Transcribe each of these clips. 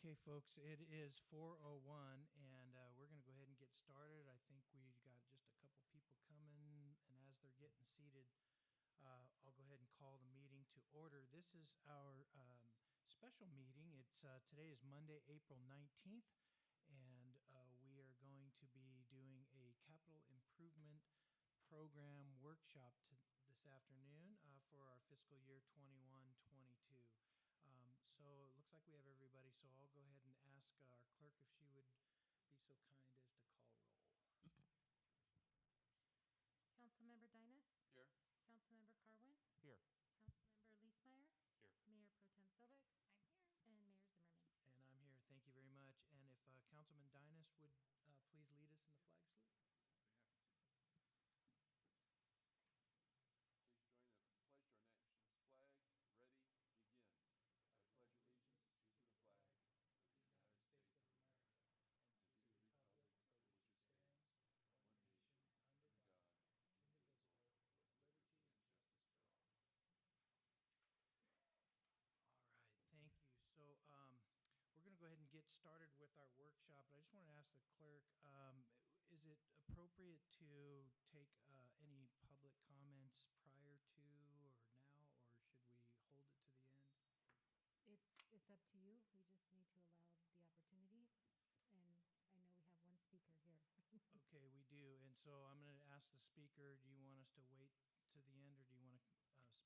Okay, folks, it is 4:01, and we're going to go ahead and get started. I think we got just a couple people coming, and as they're getting seated, I'll go ahead and call the meeting to order. This is our special meeting. Today is Monday, April 19th, and we are going to be doing a capital improvement program workshop this afternoon for our fiscal year 21-22. So it looks like we have everybody, so I'll go ahead and ask our clerk if she would be so kind as to call roll. Councilmember Dynas? Here. Councilmember Carwin? Here. Councilmember Leesmeyer? Here. Mayor Pro Tem Sobek? I'm here. And Mayor Zimmerman. And I'm here. Thank you very much. And if Councilman Dynas would please lead us in the flag salute. Be happy to. Please join the pledge to our nation's flag. Ready, begin. I pledge allegiance to the flag of the United States of America and to the republic for which it stands, one nation, under God, indivisible, with liberty and justice for all. All right, thank you. So we're going to go ahead and get started with our workshop, but I just want to ask the clerk, is it appropriate to take any public comments prior to or now, or should we hold it to the end? It's up to you. We just need to allow the opportunity. And I know we have one speaker here. Okay, we do. And so I'm going to ask the speaker, do you want us to wait to the end, or do you want to speak now?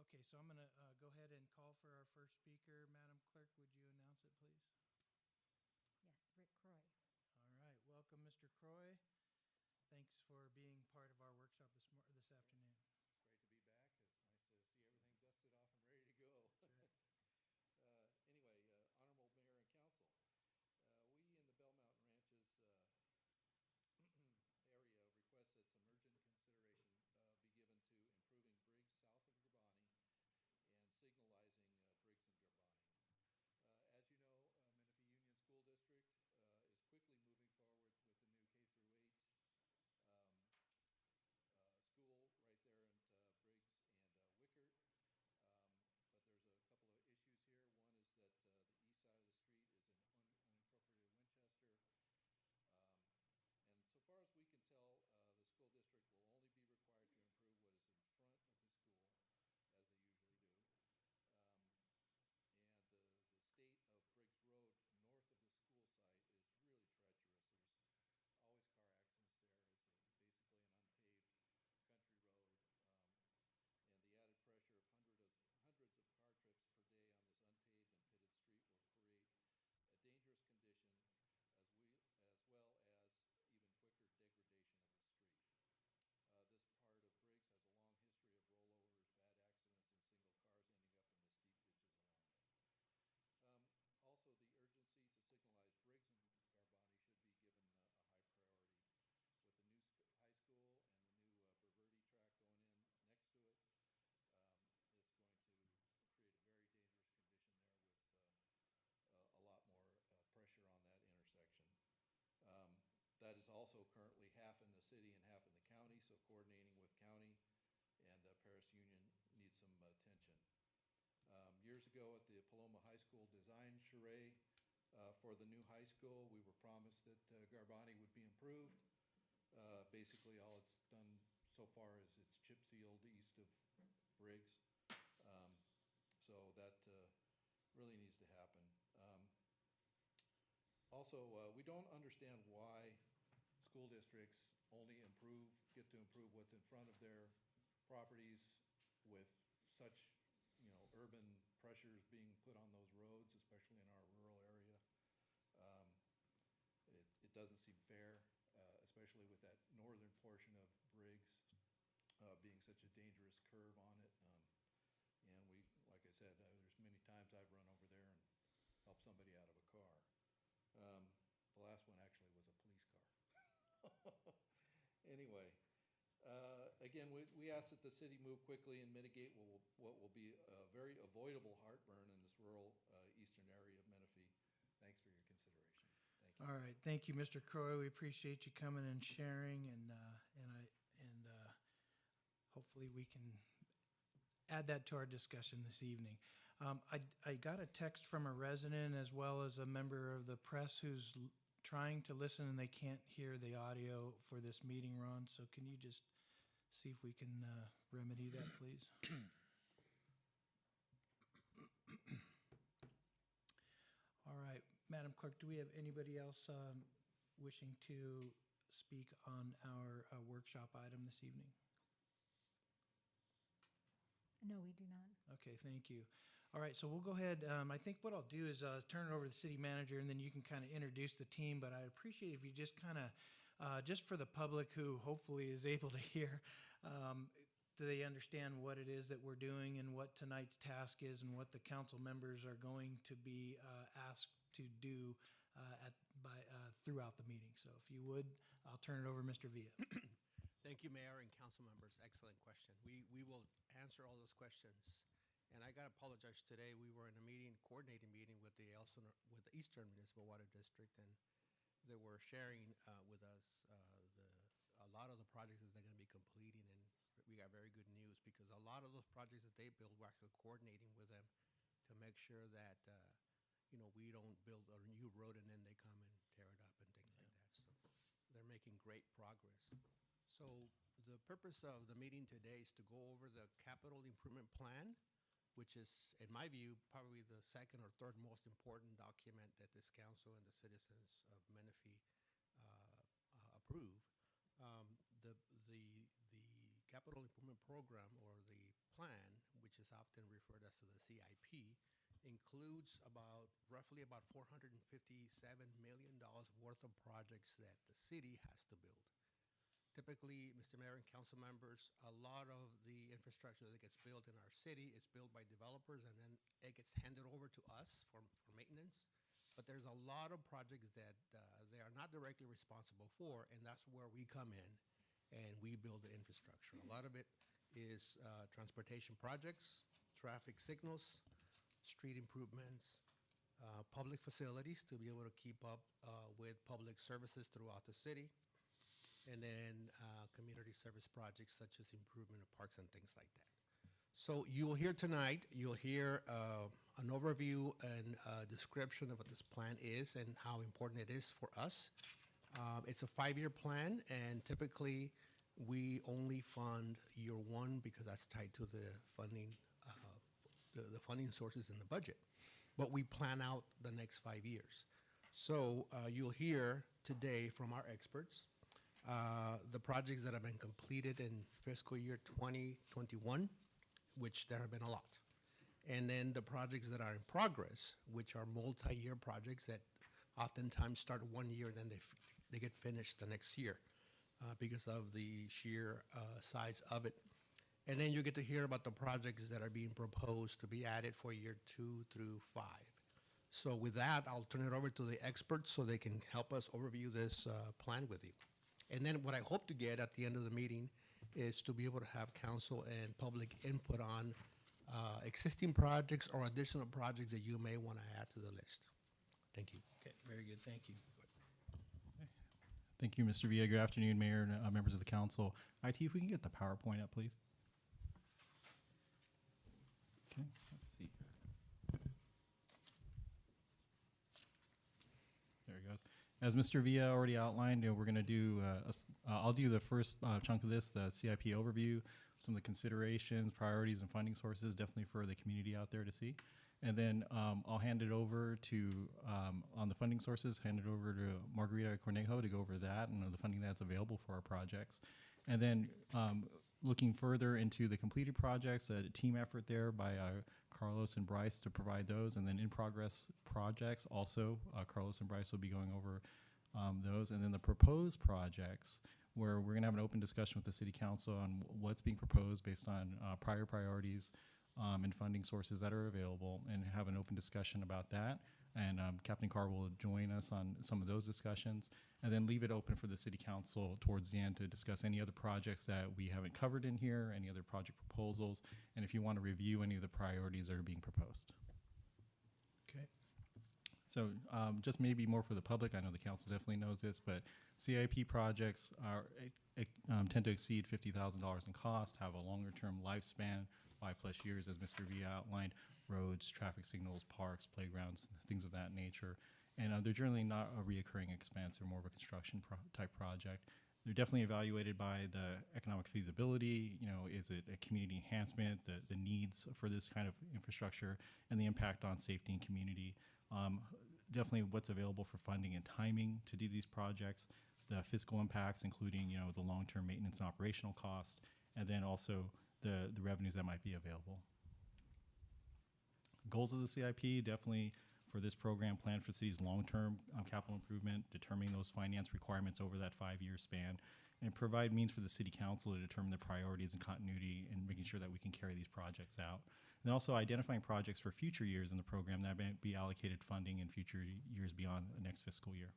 Okay, so I'm going to go ahead and call for our first speaker. Madam Clerk, would you announce it, please? Yes, Rick Croy. All right, welcome, Mr. Croy. Thanks for being part of our workshop this afternoon. Great to be back. It's nice to see everything dusted off and ready to go. That's right. Anyway, Honorable Mayor and Council, we in the Bell Mountain Ranches area request that some urgent consideration be given to improving Briggs south of Garbani and signalizing Briggs and Garbani. As you know, Menifee Union School District is quickly moving forward with the new K-8 school right there in Briggs and Wickert. But there's a couple of issues here. One is that the east side of the street is in unincorporated Winchester. And so far as we can tell, the school district will only be required to improve what is in front of the school, as they usually do. And the state of Briggs Road north of the school site is really treacherous. There's always car accidents there. It's basically an unpaved country road. And the added pressure of hundreds of car trips per day on this unpaved and pitted street will create a dangerous condition as well as even quicker degradation of the street. This part of Briggs has a long history of rollovers, bad accidents, and single cars ending up in the steep ditches along it. Also, the urgency to signalize Briggs and Garbani should be given a high priority. With the new high school and the new Burverdi track going in next to it, it's going to create a very dangerous condition there with a lot more pressure on that intersection. That is also currently half in the city and half in the county, so coordinating with county and Paris Union needs some attention. Years ago at the Paloma High School design charrette for the new high school, we were promised that Garbani would be improved. Basically all it's done so far is it's chip sealed east of Briggs. So that really needs to happen. Also, we don't understand why school districts only get to improve what's in front of their properties with such, urban pressures being put on those roads, especially in our rural area. It doesn't seem fair, especially with that northern portion of Briggs being such a dangerous curve on it. And like I said, there's many times I've run over there and helped somebody out of a car. The last one actually was a police car. Anyway, again, we ask that the city move quickly and mitigate what will be a very avoidable heartburn in this rural eastern area of Menifee. Thanks for your consideration. Thank you. All right, thank you, Mr. Croy. We appreciate you coming and sharing, and hopefully we can add that to our discussion this evening. I got a text from a resident as well as a member of the press who's trying to listen and they can't hear the audio for this meeting, Ron. So can you just see if we can remedy that, please? All right, Madam Clerk, do we have anybody else wishing to speak on our workshop item this evening? No, we do not. Okay, thank you. All right, so we'll go ahead. I think what I'll do is turn it over to the city manager, and then you can kind of introduce the team. But I'd appreciate if you just kind of, just for the public who hopefully is able to hear, do they understand what it is that we're doing and what tonight's task is and what the council members are going to be asked to do throughout the meeting. So if you would, I'll turn it over to Mr. Villa. Thank you, Mayor and council members. Excellent question. We will answer all those questions. And I got to apologize today. We were in a meeting, coordinating meeting with the Eastern Municipal Water District, and they were sharing with us a lot of the projects that they're going to be completing. And we got very good news because a lot of those projects that they build, we're actually coordinating with them to make sure that we don't build a new road and then they come and tear it up and things like that. So they're making great progress. So the purpose of the meeting today is to go over the capital improvement plan, which is, in my view, probably the second or third most important document that this council and the citizens of Menifee approve. The capital improvement program, or the plan, which is often referred as the CIP, includes roughly about $457 million worth of projects that the city has to build. Typically, Mr. Mayor and council members, a lot of the infrastructure that gets built in our city is built by developers, and then it gets handed over to us for maintenance. But there's a lot of projects that they are not directly responsible for, and that's where we come in and we build the infrastructure. A lot of it is transportation projects, traffic signals, street improvements, public facilities to be able to keep up with public services throughout the city, and then community service projects such as improvement of parks and things like that. So you'll hear tonight, you'll hear an overview and a description of what this plan is and how important it is for us. It's a 5-year plan, and typically we only fund year one because that's tied to the funding, the funding sources in the budget. But we plan out the next 5 years. So you'll hear today from our experts the projects that have been completed in fiscal year 2021, which there have been a lot. And then the projects that are in progress, which are multi-year projects that oftentimes start 1 year, then they get finished the next year because of the sheer size of it. And then you get to hear about the projects that are being proposed to be added for year 2 through 5. So with that, I'll turn it over to the experts so they can help us overview this plan with you. And then what I hope to get at the end of the meeting is to be able to have council and public input on existing projects or additional projects that you may want to add to the list. Thank you. Okay, very good. Thank you. Thank you, Mr. Villa. Good afternoon, Mayor and members of the council. IT, if we can get the PowerPoint up, please. Okay, let's see. There it goes. As Mr. Villa already outlined, we're going to do, I'll do the first chunk of this, the CIP overview, some of the considerations, priorities, and funding sources, definitely for the community out there to see. And then I'll hand it over to, on the funding sources, hand it over to Margarita Cornejo to go over that and the funding that's available for our projects. And then looking further into the completed projects, a team effort there by Carlos and Bryce to provide those. And then in progress projects, also Carlos and Bryce will be going over those. And then the proposed projects, where we're going to have an open discussion with the City Council on what's being proposed based on prior priorities and funding sources that are available, and have an open discussion about that. And Captain Carr will join us on some of those discussions, and then leave it open for the City Council towards the end to discuss any other projects that we haven't covered in here, any other project proposals, and if you want to review any of the priorities that are being proposed. Okay. So just maybe more for the public, I know the council definitely knows this, but CIP projects are tend to exceed $50,000 in cost, have a longer term lifespan, 5+ years, as Mr. Villa outlined, roads, traffic signals, parks, playgrounds, things of that nature. And they're generally not a reoccurring expense. They're more of a construction type project. They're definitely evaluated by the economic feasibility. Is it a community enhancement, the needs for this kind of infrastructure, and the impact on safety and community. Definitely what's available for funding and timing to do these projects, the fiscal impacts, including the long-term maintenance and operational costs, and then also the revenues that might be available. Goals of the CIP, definitely for this program, plan for the city's long-term capital improvement, determining those finance requirements over that 5-year span, and provide means for the city council to determine the priorities and continuity and making sure that we can carry these projects out. And also identifying projects for future years in the program that may be allocated funding in future years beyond the next fiscal year.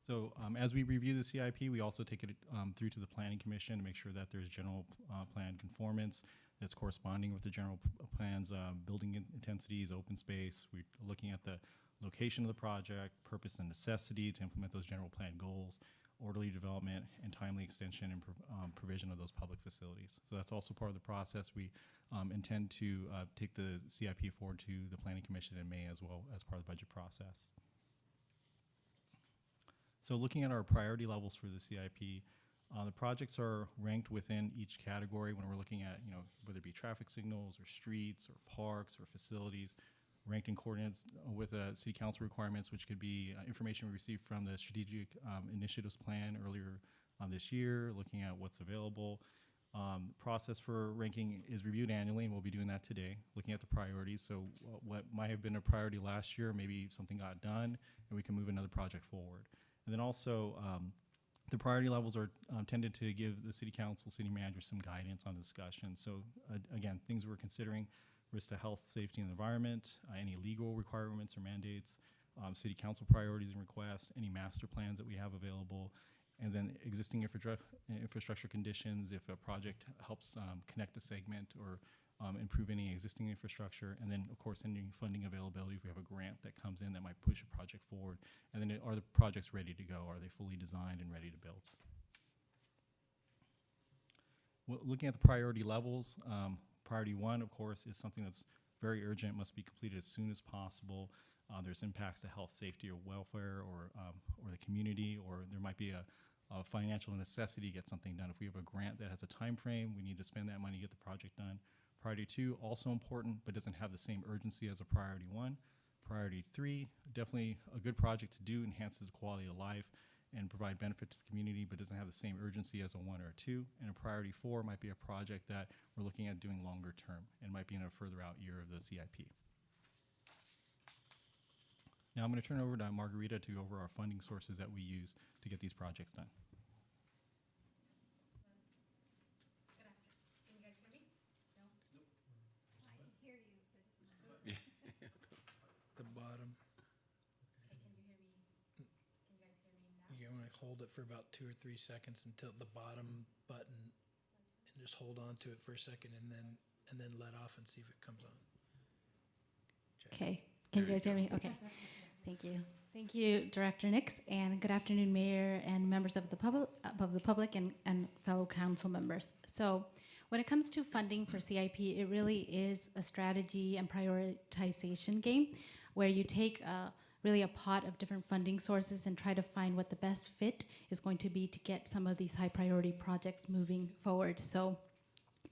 So as we review the CIP, we also take it through to the Planning Commission to make sure that there's general plan conformance that's corresponding with the general plans, building intensities, open space. We're looking at the location of the project, purpose and necessity to implement those general plan goals, orderly development, and timely extension and provision of those public facilities. So that's also part of the process. We intend to take the CIP forward to the Planning Commission in May as well as part of the budget process. So looking at our priority levels for the CIP, the projects are ranked within each category when we're looking at, whether it be traffic signals or streets or parks or facilities, ranked in coordinates with city council requirements, which could be information we received from the strategic initiatives plan earlier this year, looking at what's available. Process for ranking is reviewed annually, and we'll be doing that today, looking at the priorities. So what might have been a priority last year, maybe something got done, and we can move another project forward. And then also, the priority levels are tended to give the city council, city manager some guidance on the discussion. So again, things we're considering: risk to health, safety, and environment, any legal requirements or mandates, city council priorities and requests, any master plans that we have available, and then existing infrastructure conditions if a project helps connect a segment or improve any existing infrastructure, and then of course any funding availability if we have a grant that comes in that might push a project forward, and then are the projects ready to go? Are they fully designed and ready to build? Well, looking at the priority levels, priority 1, of course, is something that's very urgent, must be completed as soon as possible. There's impacts to health, safety, or welfare, or the community, or there might be a financial necessity to get something done. If we have a grant that has a time frame, we need to spend that money to get the project done. Priority 2, also important, but doesn't have the same urgency as a priority 1. Priority 3, definitely a good project to do, enhances quality of life and provide benefit to the community, but doesn't have the same urgency as a 1 or a 2. And a priority 4 might be a project that we're looking at doing longer term and might be in a further out year of the CIP. Now I'm going to turn it over to Margarita to go over our funding sources that we use to get these projects done. The bottom. You want to hold it for about 2 or 3 seconds until the bottom button, and just hold on to it for a second, and then let off and see if it comes on. Check. Okay, can you guys hear me? Okay, thank you. Thank you, Director Nix, and good afternoon, Mayor and members of the public and fellow council members. So when it comes to funding for CIP, it really is a strategy and prioritization game where you take really a pot of different funding sources and try to find what the best fit is going to be to get some of these high priority projects moving forward. So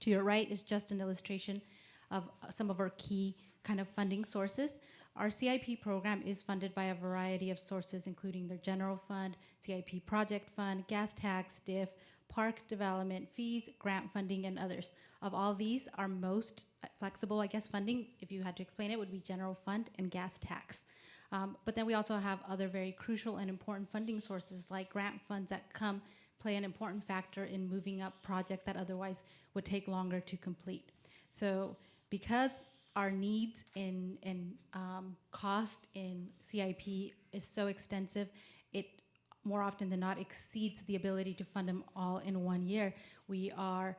to your right is just an illustration of some of our key kind of funding sources. Our CIP program is funded by a variety of sources, including their general fund, CIP project fund, gas tax, DIF, park development fees, grant funding, and others. Of all these, our most flexible, I guess, funding, if you had to explain it, would be general fund and gas tax. But then we also have other very crucial and important funding sources like grant funds that play an important factor in moving up projects that otherwise would take longer to complete. So because our needs in cost in CIP is so extensive, it more often than not exceeds the ability to fund them all in 1 year. We are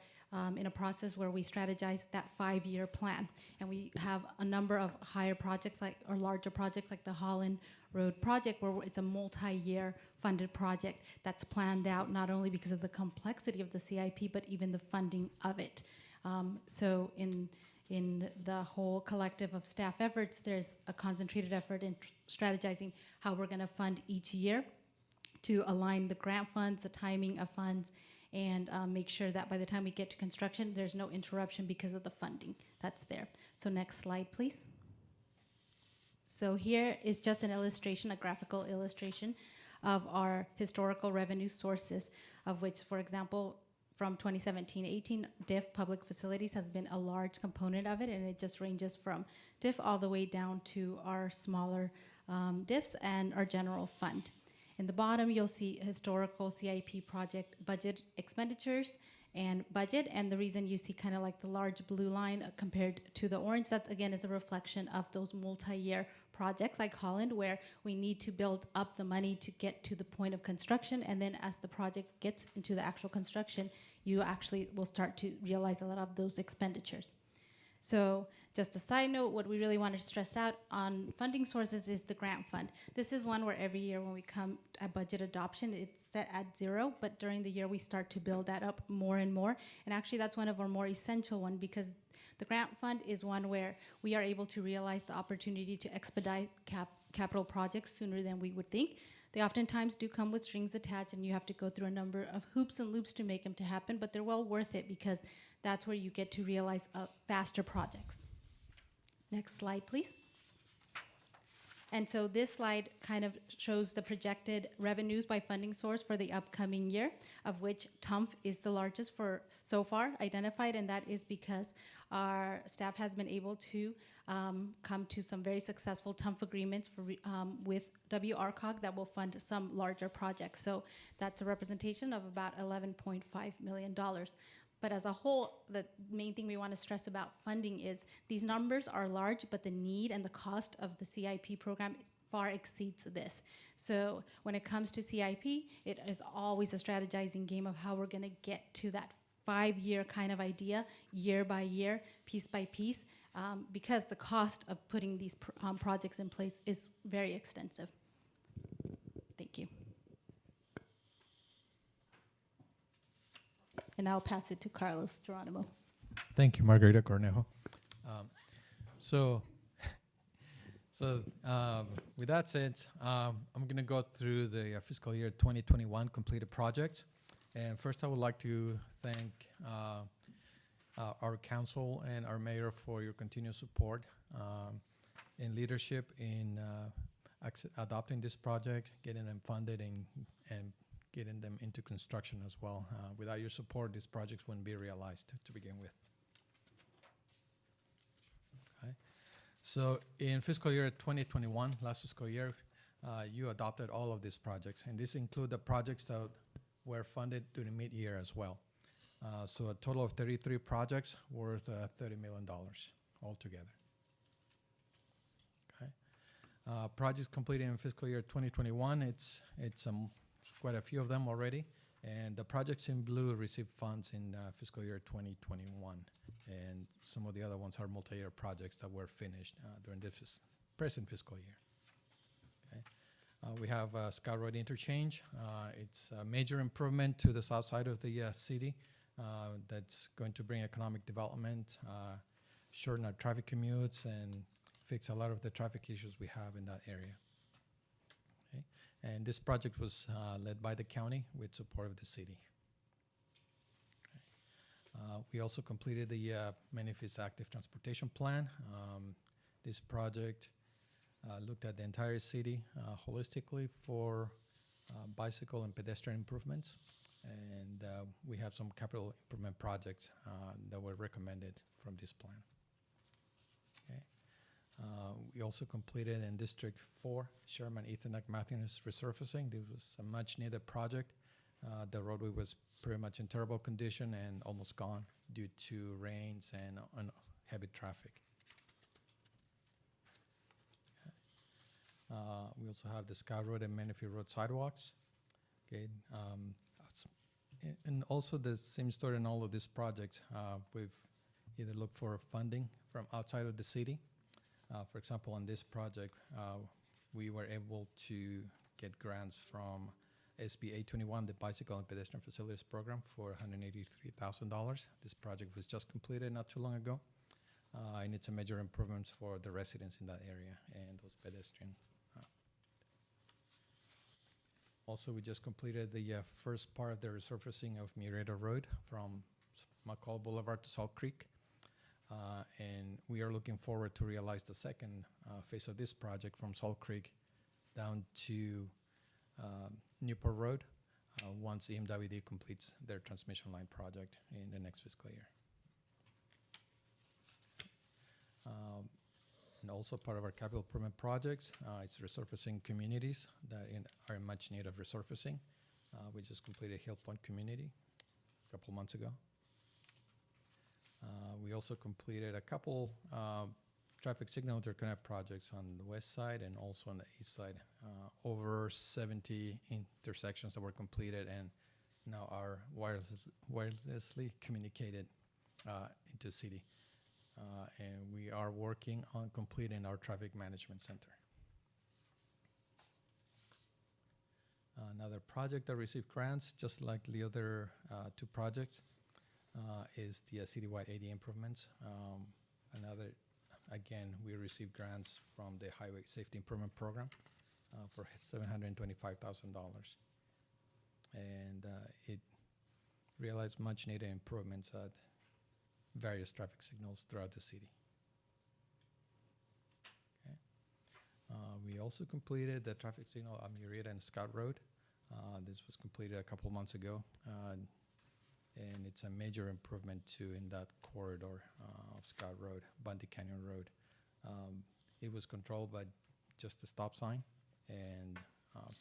in a process where we strategize that 5-year plan, and we have a number of higher projects or larger projects like the Holland Road project, where it's a multi-year funded project that's planned out not only because of the complexity of the CIP, but even the funding of it. So in the whole collective of staff efforts, there's a concentrated effort in strategizing how we're going to fund each year to align the grant funds, the timing of funds, and make sure that by the time we get to construction, there's no interruption because of the funding that's there. So next slide, please. So here is just an illustration, a graphical illustration of our historical revenue sources, of which, for example, from 2017-18, DIF public facilities has been a large component of it, and it just ranges from DIF all the way down to our smaller DIFs and our general fund. In the bottom, you'll see historical CIP project budget expenditures and budget, and the reason you see kind of like the large blue line compared to the orange, that again is a reflection of those multi-year projects like Holland, where we need to build up the money to get to the point of construction, and then as the project gets into the actual construction, you actually will start to realize a lot of those expenditures. So just a side note, what we really want to stress out on funding sources is the grant fund. This is one where every year when we come at budget adoption, it's set at 0, but during the year we start to build that up more and more. And actually that's one of our more essential ones, because the grant fund is one where we are able to realize the opportunity to expedite capital projects sooner than we would think. They oftentimes do come with strings attached, and you have to go through a number of hoops and loops to make them to happen, but they're well worth it because that's where you get to realize faster projects. Next slide, please. And so this slide kind of shows the projected revenues by funding source for the upcoming year, of which TUMF is the largest for so far identified, and that is because our staff has been able to come to some very successful TUMF agreements for, with WRCOG that will fund some larger projects. So that's a representation of about $11.5 million. But as a whole, the main thing we want to stress about funding is these numbers are large, but the need and the cost of the CIP program far exceeds this. So when it comes to CIP, it is always a strategizing game of how we're going to get to that 5-year kind of idea, year by year, piece by piece, because the cost of putting these projects in place is very extensive. Thank you. And I'll pass it to Carlos Geronimo. Thank you, Margarita Cornejo. With that said, I'm going to go through the fiscal year 2021 completed projects. And first, I would like to thank our council and our mayor for your continued support and leadership in adopting this project, getting them funded, and getting them into construction as well. Without your support, these projects wouldn't be realized to begin with. Okay. So in fiscal year 2021, last fiscal year, you adopted all of these projects, and this include the projects that were funded during mid-year as well. So a total of 33 projects worth $30 million altogether. Okay. Projects completed in fiscal year 2021, it's quite a few of them already, and the projects in blue received funds in fiscal year 2021, and some of the other ones are multi-year projects that were finished during this present fiscal year. Okay. We have Skyrocket Interchange. It's a major improvement to the south side of the city that's going to bring economic development, shorten our traffic commutes, and fix a lot of the traffic issues we have in that area. And this project was led by the county with support of the city. Okay. We also completed the Menifee's active transportation plan. This project looked at the entire city holistically for bicycle and pedestrian improvements. And we have some capital improvement projects that were recommended from this plan. Okay. We also completed in District 4, Sherman Etherneck Matthews Resurfacing. This was a much needed project. The roadway was pretty much in terrible condition and almost gone due to rains and heavy traffic. Okay. We also have the Sky Road and Menifee Road sidewalks. Okay. And also the same story in all of these projects. We've either looked for funding from outside of the city. For example, on this project, we were able to get grants from SB 821, the Bicycle and Pedestrian Facilities Program, for $183,000. This project was just completed not too long ago. And it's a major improvements for the residents in that area and those pedestrians. Also, we just completed the first part of the resurfacing of Murrieta Road from Mccall Boulevard to Salt Creek. And we are looking forward to realize the second phase of this project from Salt Creek down to Newport Road once EMWD completes their transmission line project in the next fiscal year. And also part of our capital improvement projects is resurfacing communities that are in much need of resurfacing. We just completed Hill Point community a couple months ago. We also completed a couple traffic signal interconnect projects on the west side and also on the east side. Over 70 intersections that were completed and now are wirelessly communicated into the city. And we are working on completing our traffic management center. Another project that received grants, just like the other two projects, is the Citywide AD improvements. Again, we received grants from the Highway Safety Improvement Program for $725,000. And it realized much needed improvements at various traffic signals throughout the city. Okay. We also completed the traffic signal on Murrieta and Scott Road. This was completed a couple months ago, and it's a major improvement too in that corridor of Scott Road, Bundy Canyon Road. It was controlled by just a stop sign, and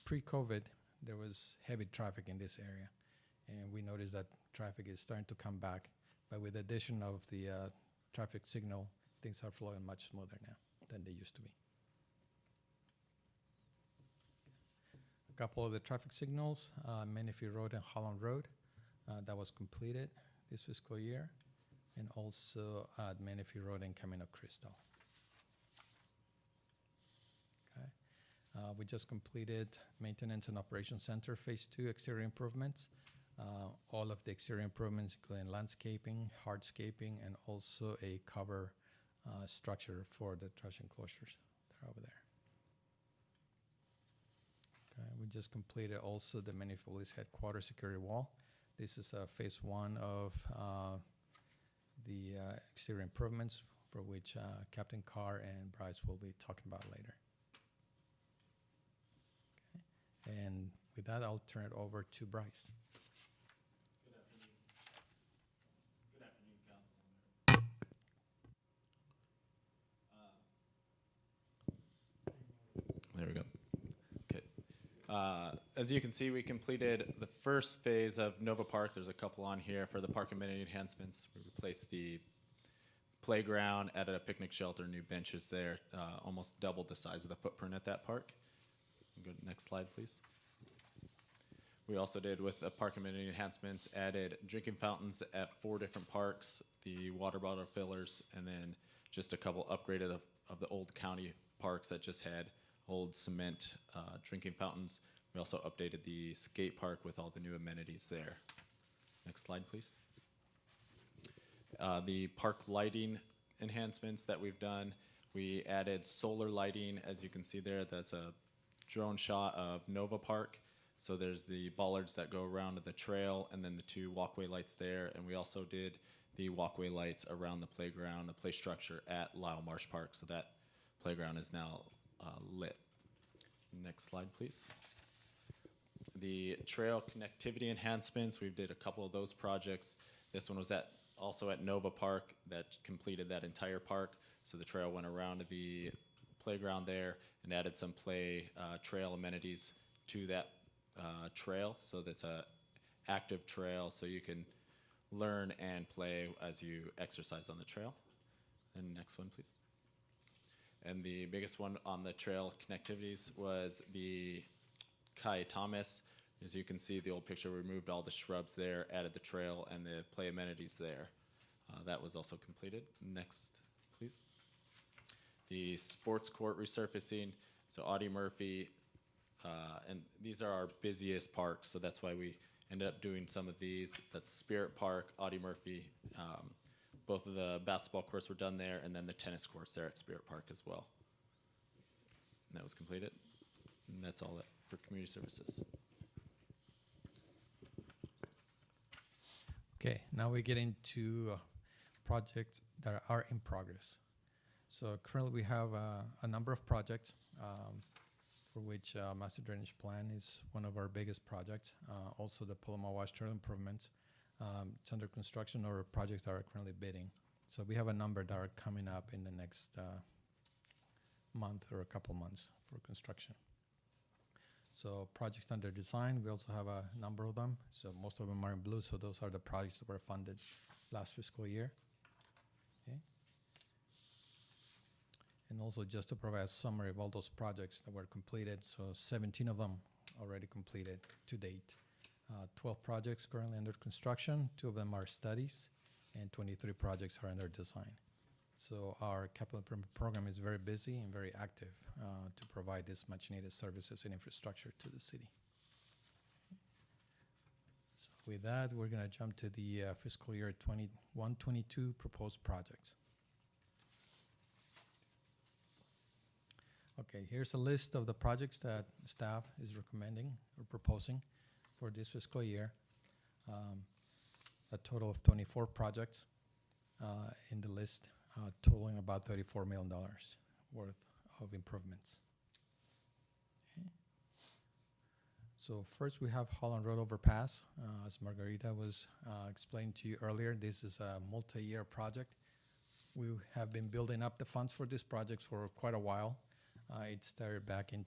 pre-COVID, there was heavy traffic in this area, and we noticed that traffic is starting to come back. But with the addition of the traffic signal, things are flowing much smoother now than they used to be. A couple of the traffic signals, Menifee Road and Holland Road, that was completed this fiscal year, and also at Menifee Road and Camino Crystal. Okay. We just completed Maintenance and Operations Center Phase 2 exterior improvements. All of the exterior improvements, including landscaping, hardscaping, and also a cover structure for the trash enclosures. They're over there. Okay, we just completed also the Menifee Police Headquarters security wall. This is Phase 1 of the exterior improvements, for which Captain Carr and Bryce will be talking about later. Okay. And with that, I'll turn it over to Bryce. There we go. Okay. As you can see, we completed the first phase of Nova Park. There's a couple on here for the park amenity enhancements. We replaced the playground, added a picnic shelter, new benches there, almost doubled the size of the footprint at that park. Go to the next slide, please. We also did with the park amenity enhancements, added drinking fountains at 4 different parks, the water bottle fillers, and then just a couple upgraded of the old county parks that just had old cement drinking fountains. We also updated the skate park with all the new amenities there. Next slide, please. The park lighting enhancements that we've done, we added solar lighting, as you can see there. That's a drone shot of Nova Park. So there's the bollards that go around the trail and then the 2 walkway lights there. And we also did the walkway lights around the playground, the play structure at Lyle Marsh Park. So that playground is now lit. Next slide, please. The trail connectivity enhancements, we did a couple of those projects. This one was also at Nova Park that completed that entire park. So the trail went around the playground there and added some trail amenities to that trail. So that's a active trail, so you can learn and play as you exercise on the trail. And next one, please. And the biggest one on the trail connectivities was the Kai Thomas. As you can see, the old picture, we removed all the shrubs there, added the trail and the play amenities there. That was also completed. Next, please. The sports court resurfacing. So Audie Murphy and these are our busiest parks, so that's why we ended up doing some of these. That's Spirit Park, Audie Murphy. Both of the basketball courts were done there, and then the tennis courts there at Spirit Park as well. And that was completed. And that's all that for community services. Okay, now we get into projects that are in progress. So currently we have a number of projects for which Master Drainage Plan is one of our biggest projects. Also the Paloma Wash Trail improvements. It's under construction or projects that are currently bidding. So we have a number that are coming up in the next month or a couple months for construction. So projects under design, we also have a number of them. So most of them are in blue, so those are the projects that were funded last fiscal year. Okay. And also just to provide a summary of all those projects that were completed. So 17 of them already completed to date. 12 projects currently under construction, 2 of them are studies, and 23 projects are under design. So our capital improvement program is very busy and very active to provide this much needed services and infrastructure to the city. So with that, we're gonna jump to the fiscal year 21-22 proposed projects. Okay, here's a list of the projects that staff is recommending or proposing for this fiscal year. A total of 24 projects in the list, totaling about $34 million worth of improvements. Okay. So first we have Holland Road Overpass. As Margarita was explained to you earlier, this is a multi-year project. We have been building up the funds for this project for quite a while. It started back in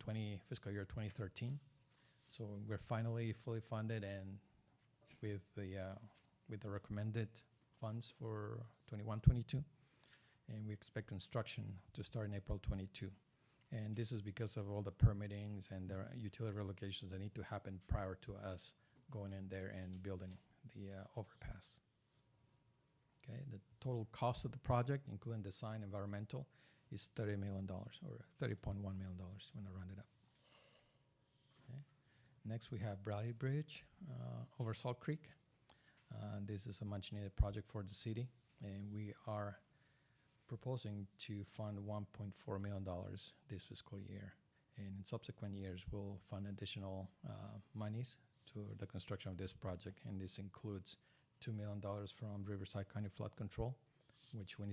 fiscal year 2013. So we're finally fully funded and with the recommended funds for 21-22. And we expect construction to start in April 22. And this is because of all the permittings and the utility relocations that need to happen prior to us going in there and building the overpass. Okay, the total cost of the project, including design, environmental, is $30 million or $30.1 million when I round it up. Okay. Next, we have Bradley Bridge over Salt Creek. This is a much needed project for the city, and we are proposing to fund $1.4 million this fiscal year. And in subsequent years, we'll fund additional monies to the construction of this project. And this includes $2 million from Riverside County Flood Control, which we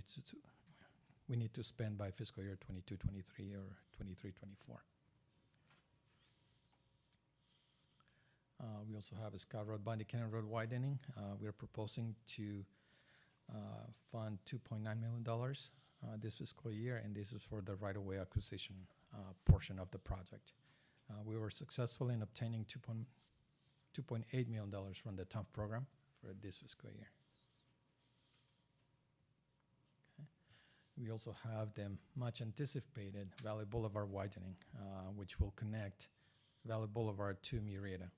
need to spend by fiscal year 22-23 or 23-24. We also have a Scott Road, Bundy Canyon Road widening. We are proposing to fund $2.9 million this fiscal year, and this is for the right-of-way acquisition portion of the project. We were successful in obtaining $2.8 million from the TUMF program for this fiscal year. Okay. We also have the much anticipated Valley Boulevard widening, which will connect Valley Boulevard to Murrieta.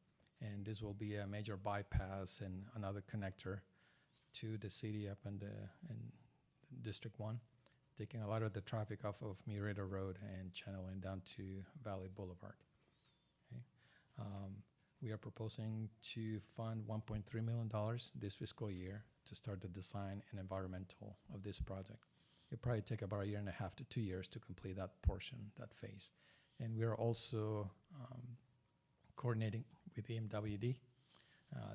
And this will be a major bypass and another connector to the city up in District 1, taking a lot of the traffic off of Murrieta Road and channeling down to Valley Boulevard. Okay. We are proposing to fund $1.3 million this fiscal year to start the design and environmental of this project. It'll probably take about 1.5 years to 2 years to complete that portion, that phase. And we are also coordinating with the MWD.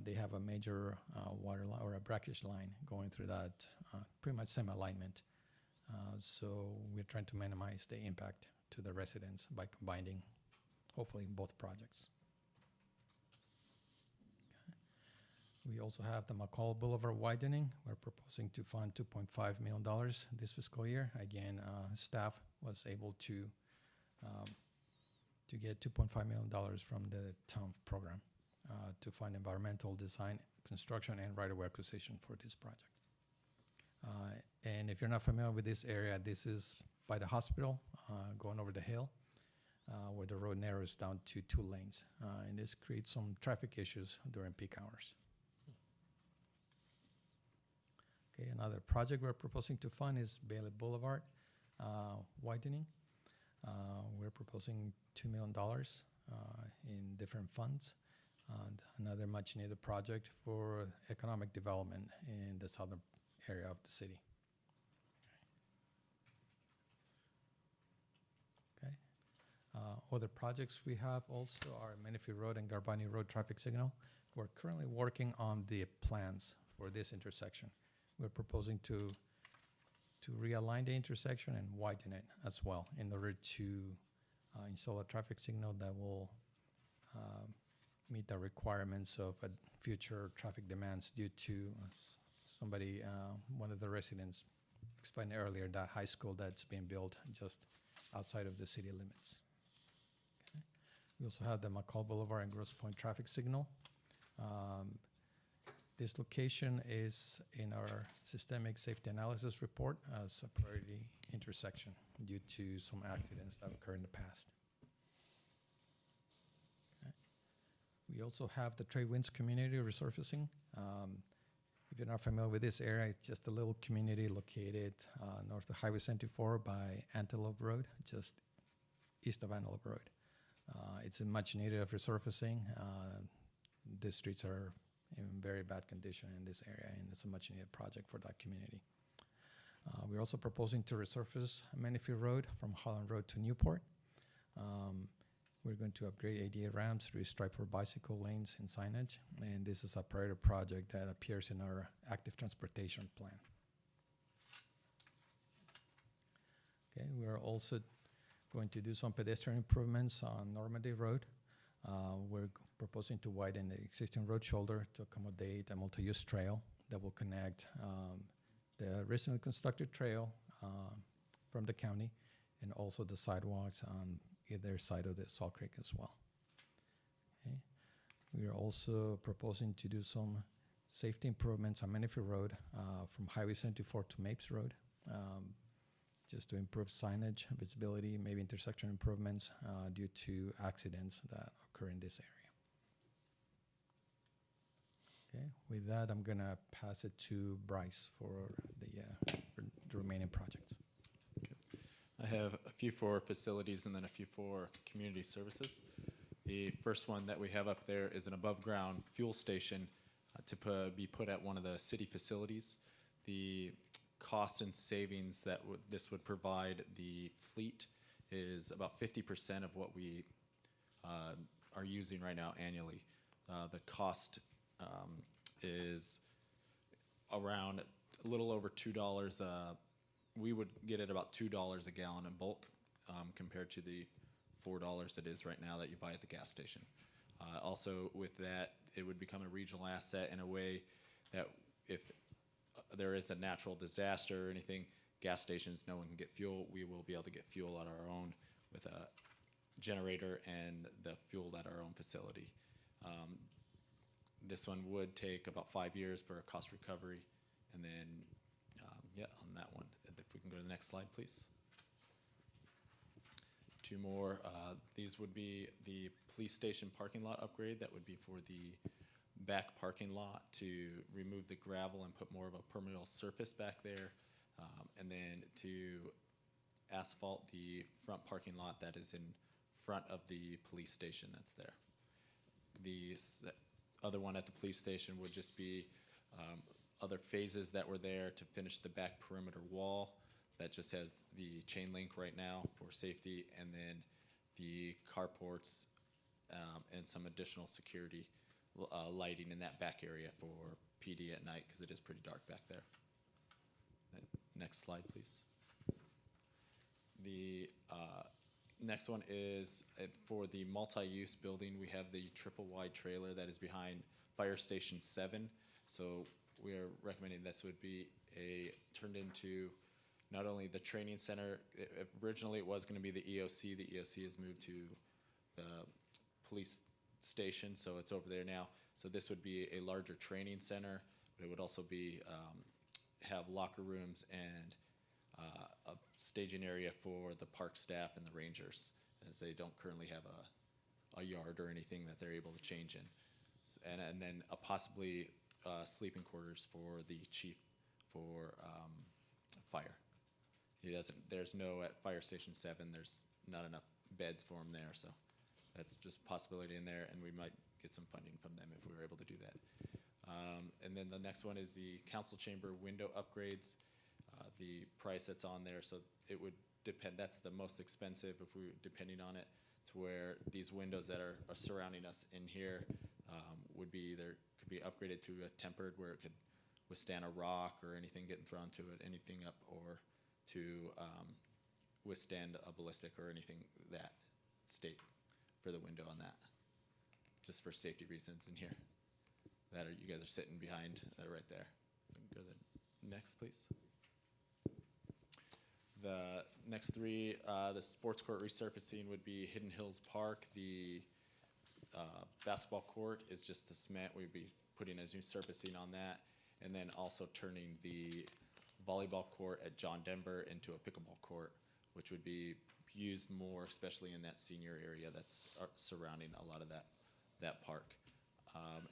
They have a major water line or a brackish line going through that, pretty much same alignment. So we're trying to minimize the impact to the residents by combining, hopefully, both projects. Okay. We also have the Mccall Boulevard widening. We're proposing to fund $2.5 million this fiscal year. Again, staff was able to get $2.5 million from the TUMF program to fund environmental design, construction, and right-of-way acquisition for this project. And if you're not familiar with this area, this is by the hospital, going over the hill, where the road narrows down to 2 lanes. And this creates some traffic issues during peak hours. Okay, another project we're proposing to fund is Bayley Boulevard widening. We're proposing $2 million in different funds, and another much needed project for economic development in the southern area of the city. Okay. Other projects we have also are Menifee Road and Garbani Road traffic signal. We're currently working on the plans for this intersection. We're proposing to realign the intersection and widen it as well in order to install a traffic signal that will meet the requirements of future traffic demands due to somebody, one of the residents explained earlier, that high school that's being built just outside of the city limits. Okay. We also have the Mccall Boulevard and Grosse Pointe traffic signal. This location is in our systemic safety analysis report as a priority intersection due to some accidents that occurred in the past. Okay. We also have the Trade Winds community resurfacing. If you're not familiar with this area, it's just a little community located north of Highway 74 by Antelope Road, just east of Antelope Road. It's in much needed of resurfacing. The streets are in very bad condition in this area, and it's a much needed project for that community. We're also proposing to resurface Menifee Road from Holland Road to Newport. We're going to upgrade ADA ramps, restripe for bicycle lanes and signage, and this is a priority project that appears in our active transportation plan. Okay, we are also going to do some pedestrian improvements on Normandy Road. We're proposing to widen the existing road shoulder to accommodate a multi-use trail that will connect the recently constructed trail from the county and also the sidewalks on either side of the Salt Creek as well. Okay. We are also proposing to do some safety improvements on Menifee Road from Highway 74 to Mapes Road, just to improve signage, visibility, maybe intersection improvements due to accidents that occur in this area. Okay, with that, I'm gonna pass it to Bryce for the remaining projects. Okay. I have a few for facilities and then a few for community services. The first one that we have up there is an above-ground fuel station to be put at one of the city facilities. The cost and savings that this would provide the fleet is about 50% of what we are using right now annually. The cost is around a little over $2. We would get it about $2 a gallon in bulk compared to the $4 it is right now that you buy at the gas station. Also with that, it would become a regional asset in a way that if there is a natural disaster or anything, gas stations, no one can get fuel. We will be able to get fuel at our own with a generator and the fuel at our own facility. This one would take about 5 years for a cost recovery. And then, yeah, on that one, if we can go to the next slide, please. Two more. These would be the police station parking lot upgrade. That would be for the back parking lot to remove the gravel and put more of a permeable surface back there. And then to asphalt the front parking lot that is in front of the police station that's there. The other one at the police station would just be other phases that were there to finish the back perimeter wall. That just has the chain link right now for safety, and then the carports and some additional security lighting in that back area for PD at night because it is pretty dark back there. Next slide, please. The next one is for the multi-use building. We have the triple wide trailer that is behind Fire Station 7. So we are recommending this would be turned into not only the training center. Originally it was going to be the EOC. The EOC has moved to the police station, so it's over there now. So this would be a larger training center, but it would also be have locker rooms and a staging area for the park staff and the rangers, as they don't currently have a yard or anything that they're able to change in. And then possibly sleeping quarters for the chief for fire. He doesn't. There's no at Fire Station 7. There's not enough beds for him there, so That's just a possibility in there, and we might get some funding from them if we were able to do that. And then the next one is the council chamber window upgrades. The price that's on there, so it would depend, that's the most expensive if we, depending on it, to where these windows that are surrounding us in here would be either, could be upgraded to a tempered where it could withstand a rock or anything getting thrown to it, anything up, or to withstand a ballistic or anything that state for the window on that, just for safety reasons in here. That are, you guys are sitting behind right there. Go to the next, please. The next three, the sports court resurfacing would be Hidden Hills Park. The basketball court is just a cement. We'd be putting a new surfacing on that. And then also turning the volleyball court at John Denver into a pickleball court, which would be used more, especially in that senior area that's surrounding a lot of that park.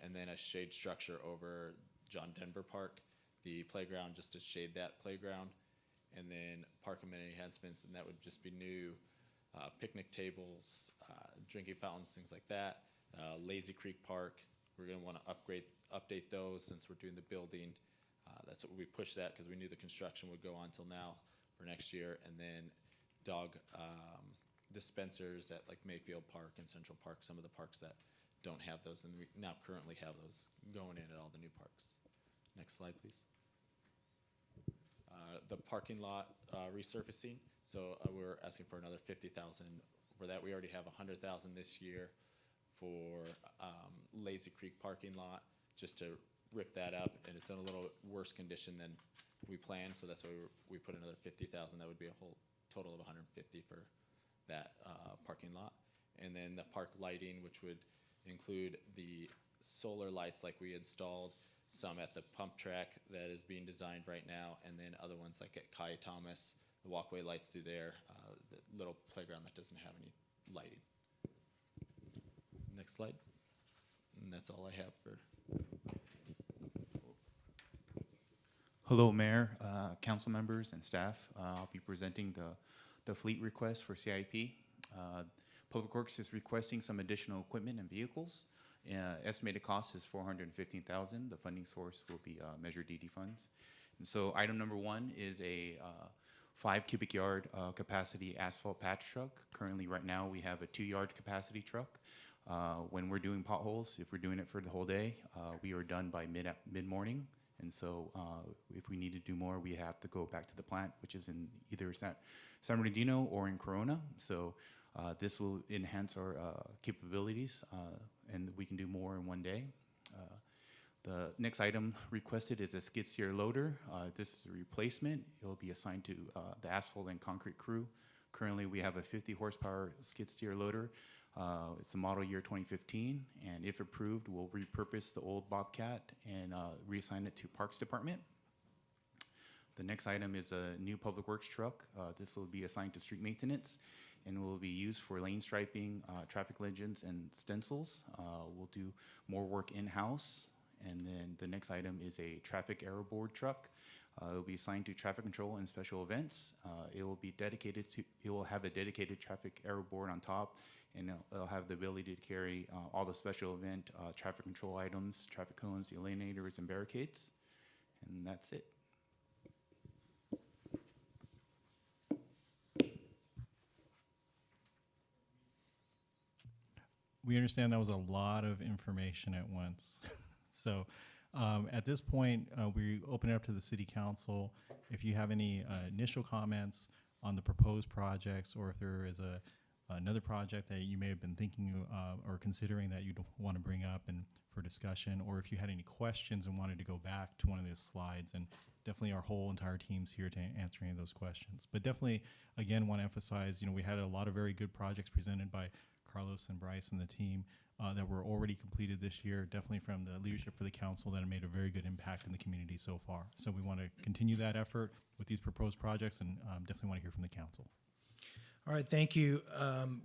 And then a shade structure over John Denver Park, the playground just to shade that playground. And then park amenity enhancements, and that would just be new picnic tables, drinking fountains, things like that. Lazy Creek Park, we're gonna wanna update those since we're doing the building. That's what we pushed that because we knew the construction would go on till now for next year. And then dog dispensers at like Mayfield Park and Central Park, some of the parks that don't have those, and we now currently have those going in at all the new parks. Next slide, please. The parking lot resurfacing, so we're asking for another $50,000 for that. We already have $100,000 this year for Lazy Creek parking lot, just to rip that up, and it's in a little worse condition than we planned, so that's why we put another $50,000. That would be a whole total of $150,000 for that parking lot. And then the park lighting, which would include the solar lights like we installed, some at the pump track that is being designed right now, and then other ones like at Kai Thomas, the walkway lights through there, the little playground that doesn't have any lighting. Next slide. And that's all I have for. Hello, Mayor, council members, and staff. I'll be presenting the fleet request for CIP. Public Works is requesting some additional equipment and vehicles. Estimated cost is $415,000. The funding source will be Measure DD funds. And so item number one is a 5 cubic yard capacity asphalt patch truck. Currently, right now, we have a 2-yard capacity truck. When we're doing potholes, if we're doing it for the whole day, we are done by mid-morning. And so if we need to do more, we have to go back to the plant, which is in either San Bernardino or in Corona. So this will enhance our capabilities, and we can do more in one day. The next item requested is a skid steer loader. This is a replacement. It will be assigned to the asphalt and concrete crew. Currently, we have a 50 horsepower skid steer loader. It's a model year 2015, and if approved, we'll repurpose the old Bobcat and reassign it to Parks Department. The next item is a new Public Works truck. This will be assigned to street maintenance and will be used for lane striping, traffic legends, and stencils. We'll do more work in-house. And then the next item is a traffic arrow board truck. It will be assigned to traffic control and special events. It will be dedicated to, it will have a dedicated traffic arrow board on top, and it'll have the ability to carry all the special event traffic control items, traffic cones, delineators, and barricades. And that's it. We understand that was a lot of information at once. So at this point, we open it up to the city council. If you have any initial comments on the proposed projects, or if there is another project that you may have been thinking or considering that you'd want to bring up and for discussion, or if you had any questions and wanted to go back to one of those slides, and definitely our whole entire team's here to answer any of those questions. But definitely, again, want to emphasize, we had a lot of very good projects presented by Carlos and Bryce and the team that were already completed this year, definitely from the leadership for the council that have made a very good impact in the community so far. So we want to continue that effort with these proposed projects, and definitely want to hear from the council. All right, thank you.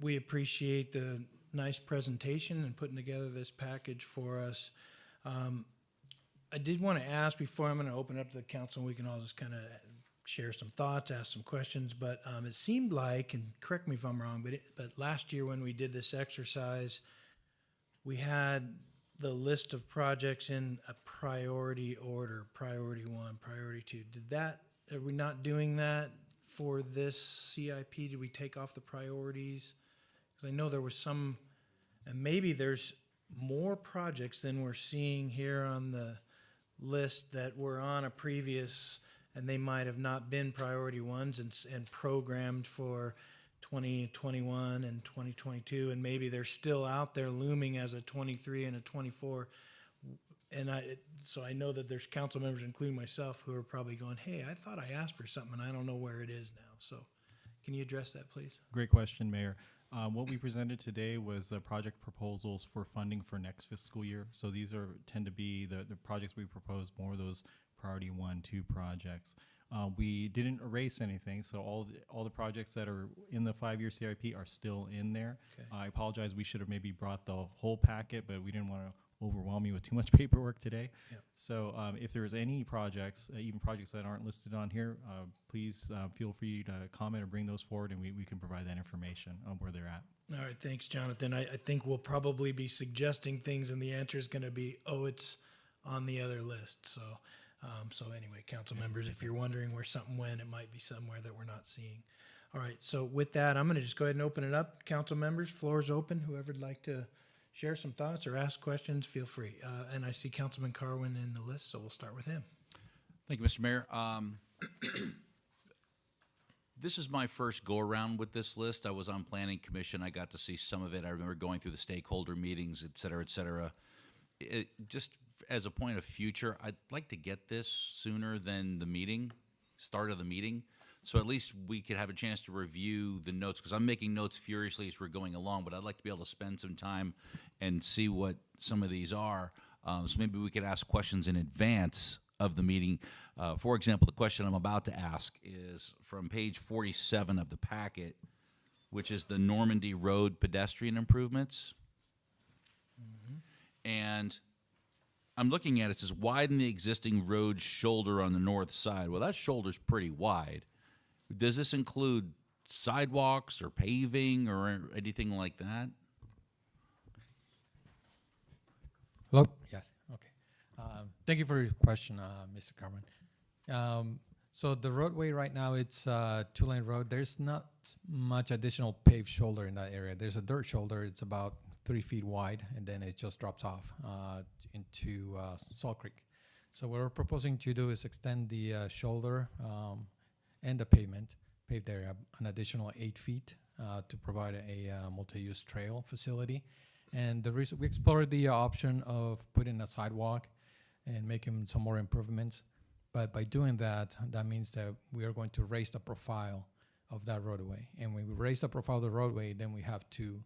We appreciate the nice presentation and putting together this package for us. I did want to ask before I'm going to open up to the council, and we can all just kind of share some thoughts, ask some questions, but it seemed like, and correct me if I'm wrong, but last year when we did this exercise, we had the list of projects in a priority order, priority 1, priority 2. Are we not doing that for this CIP? Did we take off the priorities? Because I know there was some, and maybe there's more projects than we're seeing here on the list that were on a previous, and they might have not been priority ones and programmed for 2021 and 2022, and maybe they're still out there looming as a 23 and a 24. And so I know that there's council members, including myself, who are probably going, hey, I thought I asked for something and I don't know where it is now. So can you address that, please? Great question, Mayor. What we presented today was the project proposals for funding for next fiscal year. So these tend to be the projects we propose, more of those priority 1, 2 projects. We didn't erase anything, so all the projects that are in the 5-year CIP are still in there. Okay. I apologize, we should have maybe brought the whole packet, but we didn't want to overwhelm you with too much paperwork today. Yep. So if there's any projects, even projects that aren't listed on here, please feel free to comment or bring those forward, and we can provide that information on where they're at. All right, thanks, Jonathan. I think we'll probably be suggesting things, and the answer is going to be, oh, it's on the other list. So anyway, council members, if you're wondering where something went, it might be somewhere that we're not seeing. All right, so with that, I'm going to just go ahead and open it up. Council members, floor is open. Whoever'd like to share some thoughts or ask questions, feel free. And I see Councilman Carwin in the list, so we'll start with him. Thank you, Mr. Mayor. This is my first go-around with this list. I was on Planning Commission. I got to see some of it. I remember going through the stakeholder meetings, et cetera, et cetera. Just as a point of future, I'd like to get this sooner than the start of the meeting, so at least we could have a chance to review the notes, because I'm making notes furiously as we're going along, but I'd like to be able to spend some time and see what some of these are. So maybe we could ask questions in advance of the meeting. For example, the question I'm about to ask is from page 47 of the packet, which is the Normandy Road pedestrian improvements. And I'm looking at it, says widen the existing road shoulder on the north side. Well, that shoulder's pretty wide. Does this include sidewalks or paving or anything like that? Hello? Yes, okay. Thank you for your question, Mr. Carmen. So the roadway right now, it's a 2-lane road. There's not much additional paved shoulder in that area. There's a dirt shoulder. It's about 3 feet wide, and then it just drops off into Salt Creek. So what we're proposing to do is extend the shoulder and the paved area, an additional 8 feet to provide a multi-use trail facility. And the reason we explored the option of putting a sidewalk and making some more improvements, but by doing that, that means that we are going to raise the profile of that roadway. And when we raise the profile of the roadway, then we have to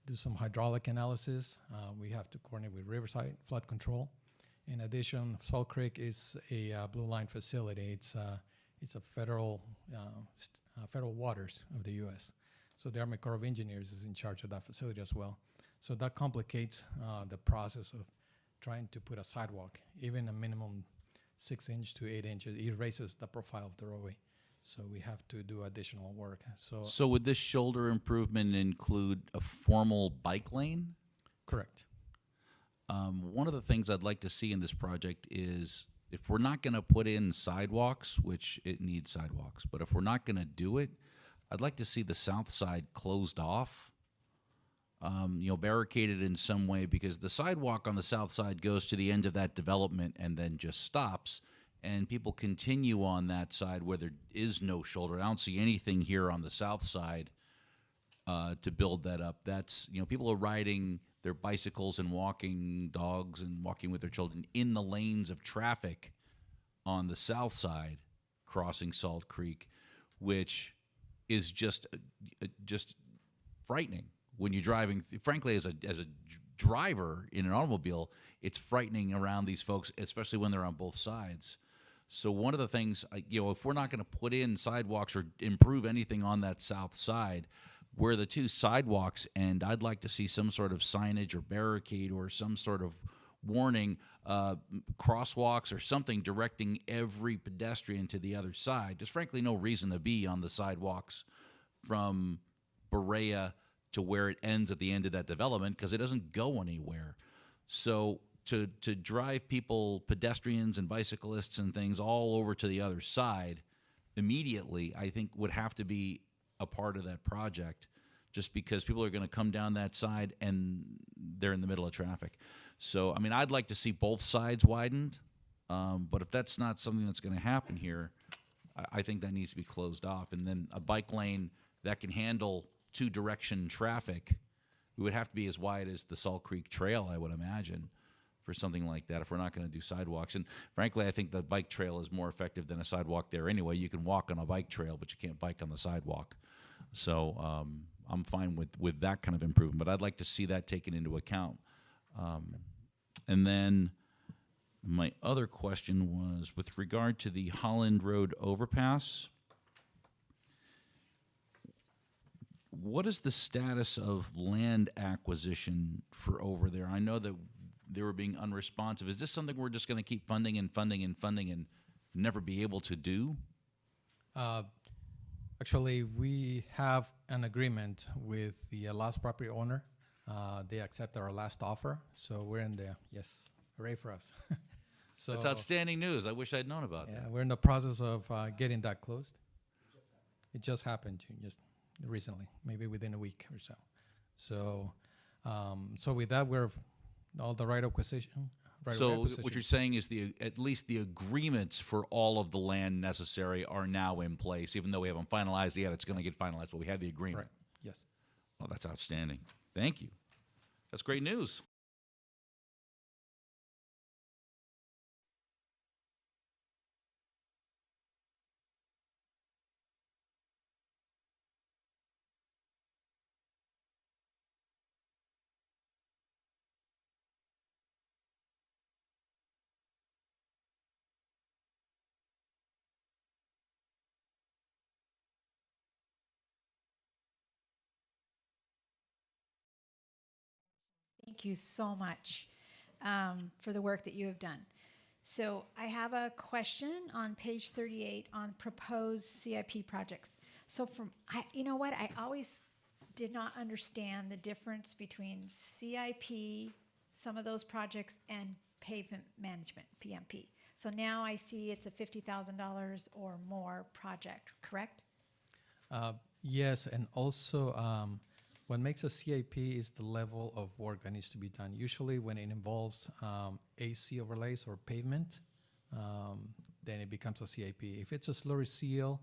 do some hydraulic analysis. We have to coordinate with Riverside Flood Control. In addition, Salt Creek is a blue line facility. It's a federal waters of the U.S. So the Army Corps of Engineers is in charge of that facility as well. So that complicates the process of trying to put a sidewalk. Even a minimum 6 inch to 8 inches, it raises the profile of the roadway. So we have to do additional work. So would this shoulder improvement include a formal bike lane? Correct. One of the things I'd like to see in this project is, if we're not going to put in sidewalks, which it needs sidewalks, but if we're not going to do it, I'd like to see the south side closed off, barricaded in some way, because the sidewalk on the south side goes to the end of that development and then just stops, and people continue on that side where there is no shoulder. I don't see anything here on the south side to build that up. That's, people are riding their bicycles and walking dogs and walking with their children in the lanes of traffic on the south side crossing Salt Creek, which is just frightening when you're driving. Frankly, as a driver in an automobile, it's frightening around these folks, especially when they're on both sides. So one of the things, if we're not going to put in sidewalks or improve anything on that south side, where the two sidewalks end, I'd like to see some sort of signage or barricade or some sort of warning, crosswalks or something directing every pedestrian to the other side. There's frankly no reason to be on the sidewalks from Berea to where it ends at the end of that development because it doesn't go anywhere. So to drive people, pedestrians and bicyclists and things all over to the other side immediately, I think would have to be a part of that project, just because people are going to come down that side and they're in the middle of traffic. So, I mean, I'd like to see both sides widened, but if that's not something that's going to happen here, I think that needs to be closed off. And then a bike lane that can handle two-direction traffic, it would have to be as wide as the Salt Creek Trail, I would imagine, for something like that if we're not going to do sidewalks. And frankly, I think the bike trail is more effective than a sidewalk there anyway. You can walk on a bike trail, but you can't bike on the sidewalk. So I'm fine with that kind of improvement, but I'd like to see that taken into account. And then my other question was with regard to the Holland Road overpass. What is the status of land acquisition for over there? I know that they were being unresponsive. Is this something we're just going to keep funding and funding and funding and never be able to do? Actually, we have an agreement with the last property owner. They accepted our last offer, so we're in the, yes, hooray for us. So That's outstanding news. I wish I'd known about that. yeah, we're in the process of getting that closed. It just happened just recently, maybe within a week or so. So, so with that, we're all the right acquisition. So what you're saying is at least the agreements for all of the land necessary are now in place, even though we haven't finalized it yet. It's going to get finalized, but we have the agreement. Right. Yes. Oh, that's outstanding. Thank you. That's great news. Thank you so much for the work that you have done. So I have a question on page 38 on proposed CIP projects. So you know what? I always did not understand the difference between CIP, some of those projects, and pavement management, PMP. So now I see it's a $50,000 or more project, correct? Yes, and also what makes a CIP is the level of work that needs to be done. Usually when it involves AC overlays or pavement, then it becomes a CIP. If it's a slurry seal,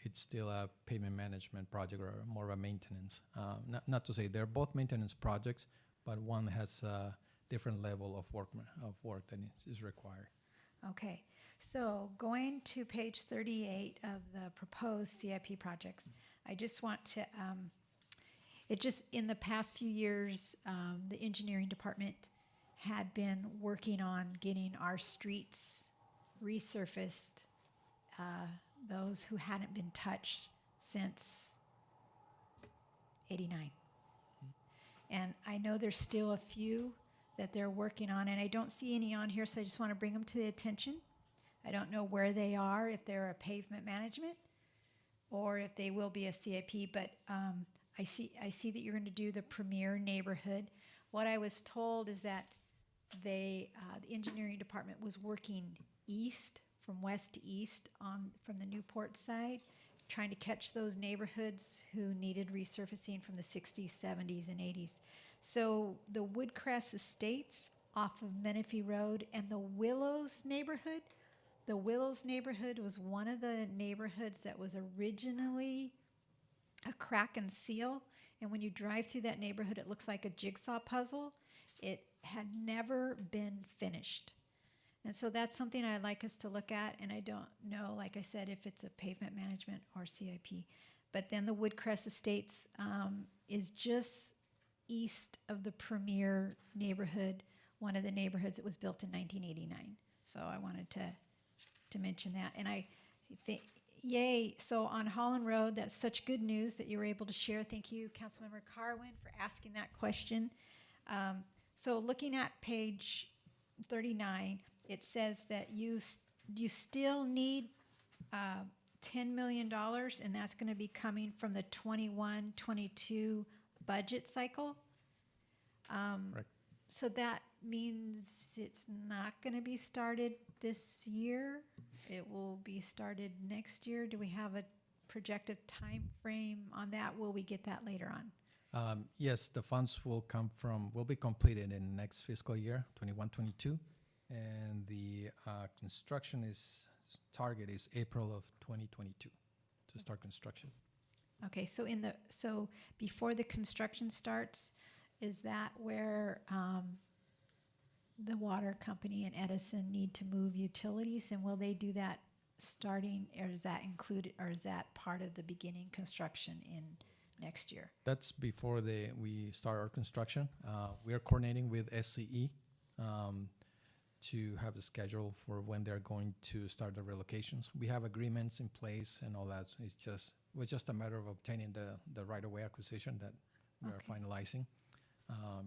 it's still a pavement management project or more of a maintenance. Not to say they're both maintenance projects, but one has a different level of work that is required. Okay, so going to page 38 of the proposed CIP projects, I just want to, in the past few years, the engineering department had been working on getting our streets resurfaced, those who hadn't been touched since '89. And I know there's still a few that they're working on, and I don't see any on here, so I just want to bring them to the attention. I don't know where they are, if they're a pavement management or if they will be a CIP, but I see that you're going to do the premier neighborhood. What I was told is that the engineering department was working east, from west to east from the Newport side, trying to catch those neighborhoods who needed resurfacing from the 60s, 70s, and 80s. So the Woodcrest Estates off of Menifee Road and the Willows neighborhood was one of the neighborhoods that was originally a crack and seal. And when you drive through that neighborhood, it looks like a jigsaw puzzle. It had never been finished. And so that's something I'd like us to look at. And I don't know, like I said, if it's a pavement management or CIP. But then the Woodcrest Estates is just east of the premier neighborhood, one of the neighborhoods that was built in 1989. So I wanted to mention that. And I think, yay. So on Holland Road, that's such good news that you were able to share. Thank you, Councilmember Carwin, for asking that question. So looking at page 39, it says that you still need $10 million, and that's going to be coming from the 21-22 budget cycle. Right. So that means it's not going to be started this year. It will be started next year. Do we have a projected time frame on that? Will we get that later on? Yes, the funds will be completed in next fiscal year, 21-22, and the construction target is April of 2022 to start construction. Okay, so before the construction starts, is that where the water company and Edison need to move utilities, and will they do that starting, or is that included, or is that part of the beginning construction in next year? That's before we start our construction. We are coordinating with SCE to have the schedule for when they're going to start the relocations. We have agreements in place and all that. It was just a matter of obtaining the right-of-way acquisition that we are finalizing,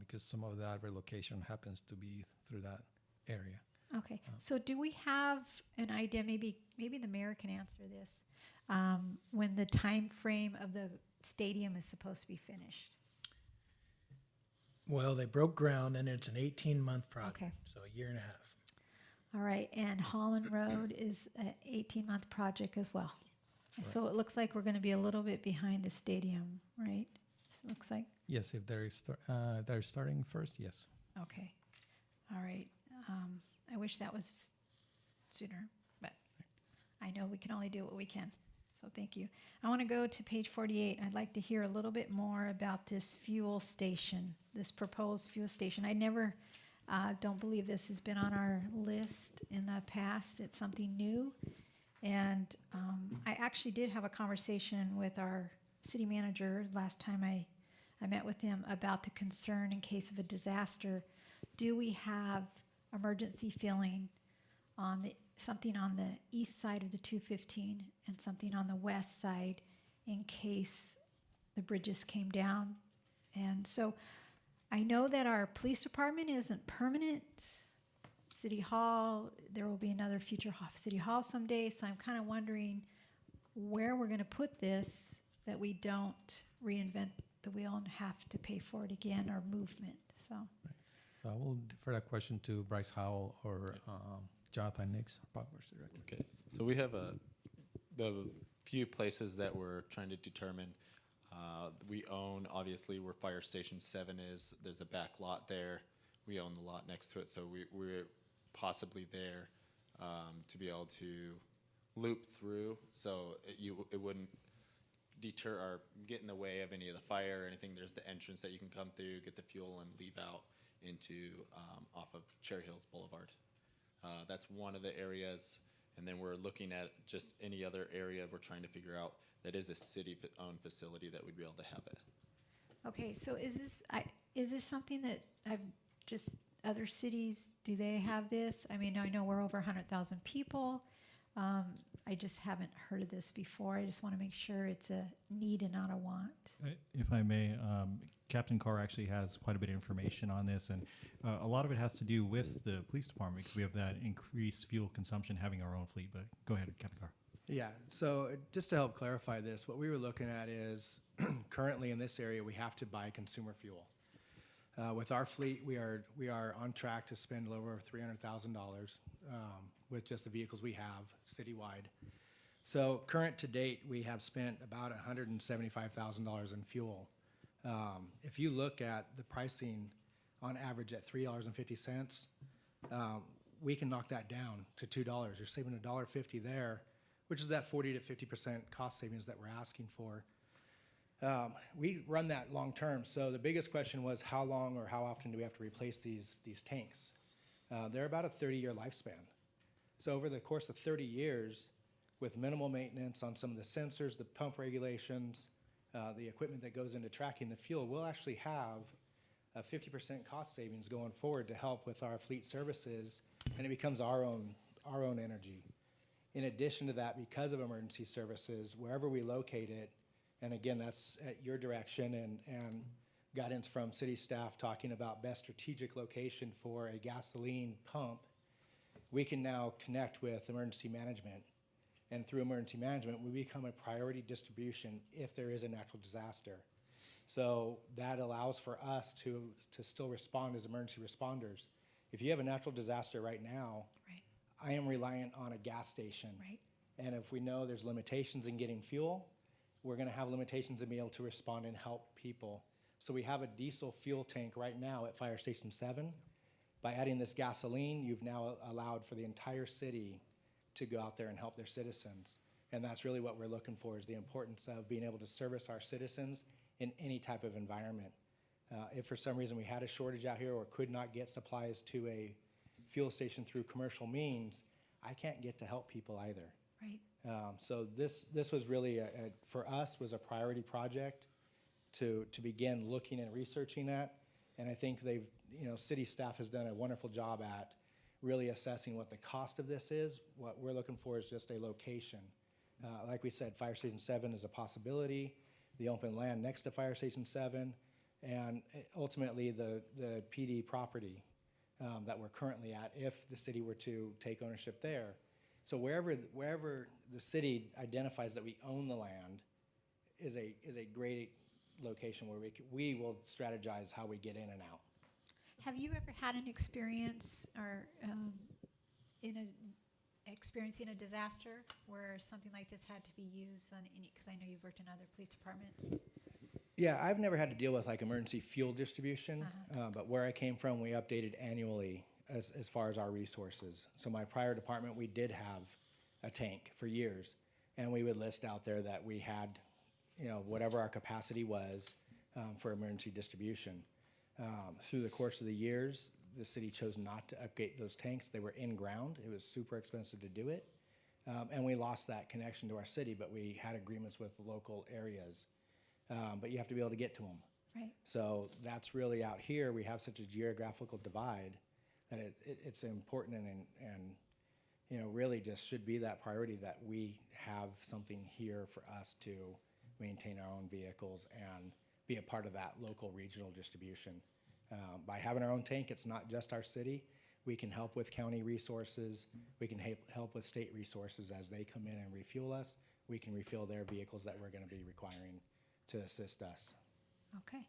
because some of that relocation happens to be through that area. Okay, so do we have an idea, maybe the mayor can answer this, when the time frame of the stadium is supposed to be finished? Well, they broke ground, and it's an 18-month project, Okay. so a year and a half. All right, and Holland Road is an 18-month project as well. So it looks like we're going to be a little bit behind the stadium, right? It looks like. Yes, if they're starting first, yes. Okay, all right. I wish that was sooner, but I know we can only do what we can. So thank you. I want to go to page 48. I'd like to hear a little bit more about this fuel station, this proposed fuel station. I never, don't believe this has been on our list in the past. It's something new. And I actually did have a conversation with our city manager last time I met with him about the concern in case of a disaster. Do we have emergency filling on something on the east side of the 215 and something on the west side in case the bridges came down? And so I know that our police department isn't permanent. City Hall, there will be another future City Hall someday, so I'm kind of wondering where we're going to put this that we don't reinvent the wheel and have to pay for it again, or movement. So. Right. So I will defer that question to Bryce Howell or Jonathan Nix, Public Works Director. Okay, so we have the few places that we're trying to determine. We own, obviously, where Fire Station 7 is. There's a back lot there. We own the lot next to it, so we're possibly there to be able to loop through, so it wouldn't deter or get in the way of any of the fire or anything. There's the entrance that you can come through, get the fuel, and leave out into off of Cherry Hills Boulevard. That's one of the areas, and then we're looking at just any other area we're trying to figure out that is a city-owned facility that we'd be able to have it. Okay, so is this something that other cities, do they have this? I mean, I know we're over 100,000 people. I just haven't heard of this before. I just want to make sure it's a need and not a want. If I may, Captain Carr actually has quite a bit of information on this, and a lot of it has to do with the police department, because we have that increased fuel consumption having our own fleet. But go ahead, Captain Carr. Yeah, so just to help clarify this, what we were looking at is currently in this area, we have to buy consumer fuel. With our fleet, we are on track to spend a little over $300,000 with just the vehicles we have citywide. So current to date, we have spent about $175,000 in fuel. If you look at the pricing on average at $3.50, we can knock that down to $2. You're saving $1.50 there, which is that 40 to 50% cost savings that we're asking for. We run that long term, so the biggest question was how long or how often do we have to replace these tanks? They're about a 30-year lifespan. So over the course of 30 years, with minimal maintenance on some of the sensors, the pump regulations, the equipment that goes into tracking the fuel, we'll actually have a 50% cost savings going forward to help with our fleet services, and it becomes our own energy. In addition to that, because of emergency services, wherever we locate it, and again, that's at your direction and guidance from city staff talking about best strategic location for a gasoline pump, we can now connect with emergency management. And through emergency management, we become a priority distribution if there is a natural disaster. So that allows for us to still respond as emergency responders. If you have a natural disaster right now, Right. I am reliant on a gas station. Right. And if we know there's limitations in getting fuel, we're gonna have limitations in being able to respond and help people. So we have a diesel fuel tank right now at Fire Station 7. By adding this gasoline, you've now allowed for the entire city to go out there and help their citizens. And that's really what we're looking for, is the importance of being able to service our citizens in any type of environment. If for some reason we had a shortage out here or could not get supplies to a fuel station through commercial means, I can't get to help people either. Right. So this was really, for us, was a priority project to begin looking and researching at. And I think city staff has done a wonderful job at really assessing what the cost of this is. What we're looking for is just a location. Like we said, Fire Station 7 is a possibility, the open land next to Fire Station 7, and ultimately the PD property that we're currently at, if the city were to take ownership there. So wherever the city identifies that we own the land is a great location where we will strategize how we get in and out. Have you ever had an experience or experiencing a disaster where something like this had to be used on any, because I know you've worked in other police departments? Yeah, I've never had to deal with like emergency fuel distribution, but where I came from, we updated annually as far as our resources. So my prior department, we did have a tank for years, and we would list out there that we had, whatever our capacity was for emergency distribution. Through the course of the years, the city chose not to upgrade those tanks. They were in ground. It was super expensive to do it. And we lost that connection to our city, but we had agreements with local areas. But you have to be able to get to them. Right. So that's really out here. We have such a geographical divide that it's important and really just should be that priority that we have something here for us to maintain our own vehicles and be a part of that local regional distribution. By having our own tank, it's not just our city. We can help with county resources. We can help with state resources as they come in and refuel us. We can refuel their vehicles that we're going to be requiring to assist us. Okay.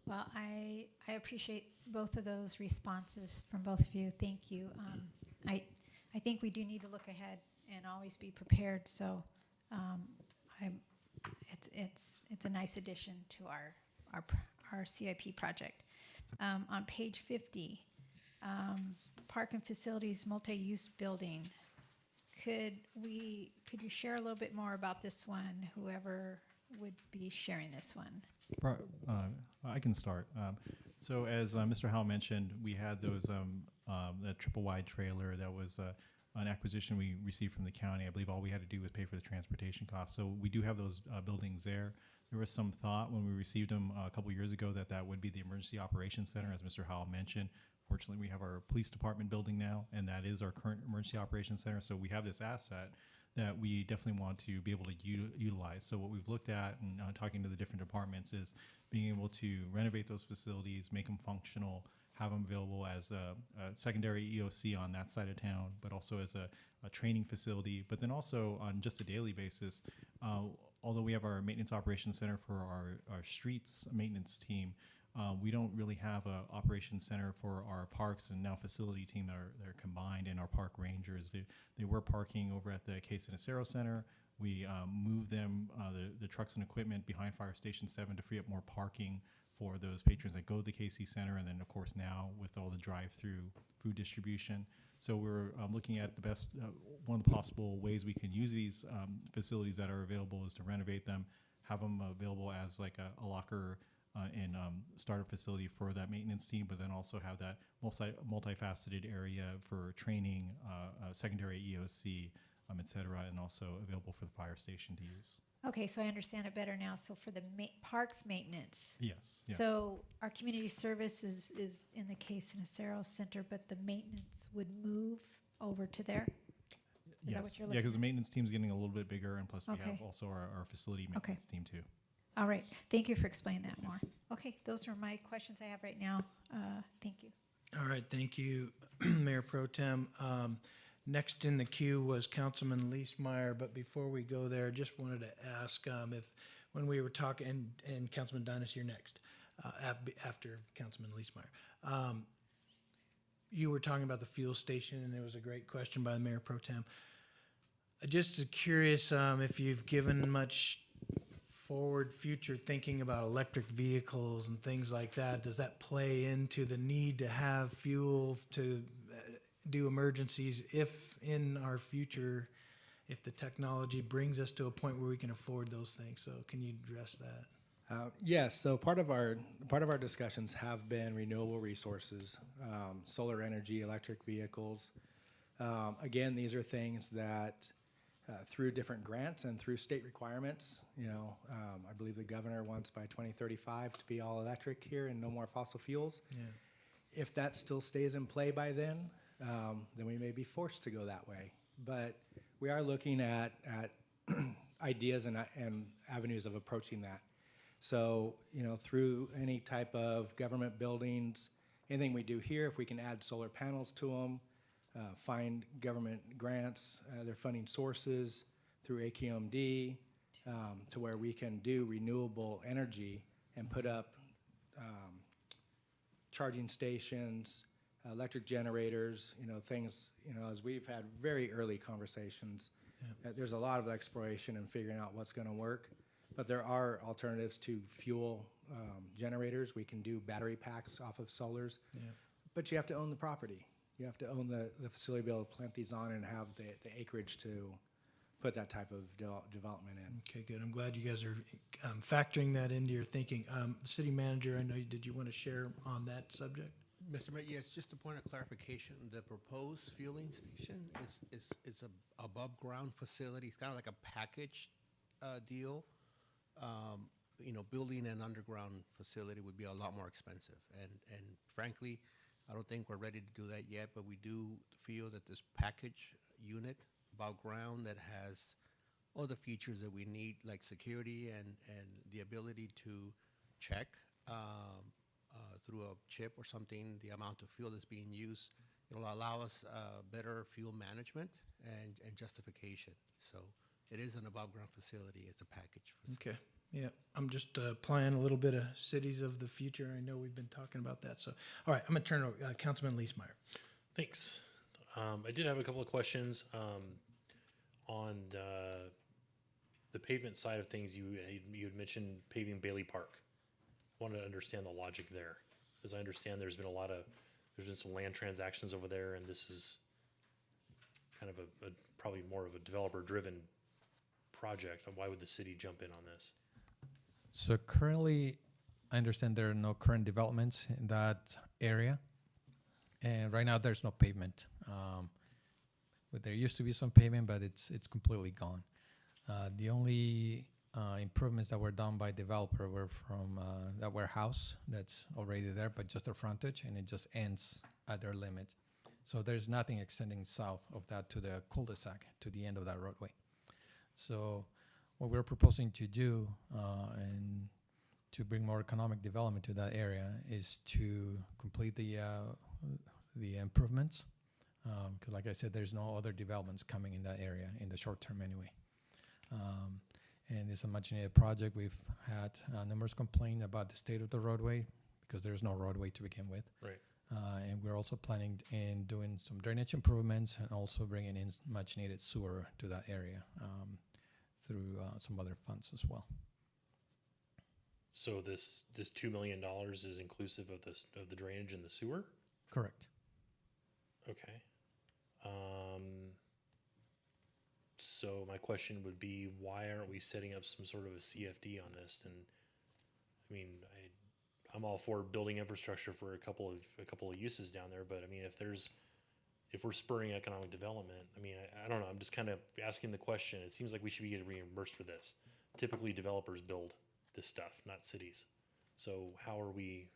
Well, I appreciate both of those responses from both of you. Thank you. I think we do need to look ahead and always be prepared. So it's a nice addition to our CIP project. On page 50, Park and Facilities Multi-Use Building. Could you share a little bit more about this one, whoever would be sharing this one? I can start. So as Mr. Howell mentioned, we had that triple wide trailer that was an acquisition we received from the county. I believe all we had to do was pay for the transportation costs. So we do have those buildings there. There was some thought when we received them a couple years ago that would be the Emergency Operations Center, as Mr. Howell mentioned. Fortunately, we have our police department building now, and that is our current Emergency Operations Center. So we have this asset that we definitely want to be able to utilize. So what we've looked at and talking to the different departments is being able to renovate those facilities, make them functional, have them available as a secondary EOC on that side of town, but also as a training facility, but then also on just a daily basis. Although we have our maintenance operations center for our streets maintenance team, we don't really have an operations center for our parks and now facility team that are combined in our park rangers. They were parking over at the Case and Acero Center. We moved them, the trucks and equipment behind Fire Station 7 to free up more parking for those patrons that go to the KC Center, and then of course now with all the drive-through food distribution. So we're looking at the best, one of the possible ways we can use these facilities that are available is to renovate them, have them available as like a locker and startup facility for that maintenance team, but then also have that multifaceted area for training, secondary EOC, et cetera, and also available for the fire station to use. Okay, so I understand it better now. So for the parks maintenance. Yes. Yeah. So our community service is in the Case and Acero Center, but the maintenance would move over to there? Is that what you're looking because the at? maintenance team's getting a little bit bigger, and plus we Okay. have also our facility maintenance team too. All right, thank you for explaining that more. Okay, those are my questions I have right now. Thank you. All right, thank you, Mayor Pro Tem. Next in the queue was Councilman Leesmeyer, but before we go there, just wanted to ask if, when we were talking, and Councilman Dinas, you're next, after Councilman Leesmeyer. You were talking about the fuel station, and it was a great question by the Mayor Pro Tem. Just curious if you've given much forward future thinking about electric vehicles and things like that. Does that play into the need to have fuel to do emergencies if in our future, if the technology brings us to a point where we can afford those things? So can you address that? Yes, so part of our discussions have been renewable resources, solar energy, electric vehicles. Again, these are things that through different grants and through state requirements, I believe the governor wants by 2035 to be all electric here and no more fossil fuels. Yeah. If that still stays in play by then we may be forced to go that way. But we are looking at ideas and avenues of approaching that. So, through any type of government buildings, anything we do here, if we can add solar panels to them, find government grants, their funding sources through AQMD, to where we can do renewable energy and put up charging stations, electric generators, things, as we've had very early conversations. Yeah. There's a lot of exploration and figuring out what's going to work. But there are alternatives to fuel generators. We can do battery packs off of solars. Yeah. But you have to own the property. You have to own the facility to be able to plant these on and have the acreage to put that type of development in. Okay, good. I'm glad you guys are factoring that into your thinking. City Manager, I know, did you want to share on that subject? Mr. Mayor, yes, just a point of clarification. The proposed fueling station is a above ground facility. It's kind of like a package deal. Building an underground facility would be a lot more expensive. And frankly, I don't think we're ready to do that yet, but we do feel that this package unit above ground that has all the features that we need, like security and the ability to check through a chip or something the amount of fuel that's being used, it'll allow us better fuel management and justification. So it is an above ground facility. It's a package facility. Okay. Yeah, I'm just applying a little bit of cities of the future. I know we've been talking about that. So, all right, I'm going to turn to Councilman Leesmeyer. Thanks. I did have a couple of questions on the pavement side of things. You had mentioned paving Bayley Park. I wanted to understand the logic there. As I understand, there's been some land transactions over there, and this is kind of a probably more of a developer-driven project. Why would the city jump in on this? So currently, I understand there are no current developments in that area. And right now, there's no pavement. But there used to be some pavement, but it's completely gone. The only improvements that were done by developer were from that warehouse that's already there, but just a frontage, and it just ends at their limit. So there's nothing extending south of that to the cul-de-sac, to the end of that roadway. So what we're proposing to do and to bring more economic development to that area is to complete the improvements. Because like I said, there's no other developments coming in that area in the short term anyway. And it's a much needed project. We've had numerous complaints about the state of the roadway because there's no roadway to begin with. Right. And we're also planning in doing some drainage improvements and also bringing in much needed sewer to that area through some other funds as well. So this $2 million is inclusive of the drainage and the sewer? Correct. Okay. So my question would be, why aren't we setting up some sort of a CFD on this? And I mean, I'm all for building infrastructure for a couple of uses down there, but I mean, if we're spurring economic development, I mean, I don't know. I'm just kind of asking the question. It seems like we should be getting reimbursed for this. Typically, developers build this stuff, not cities. So how are we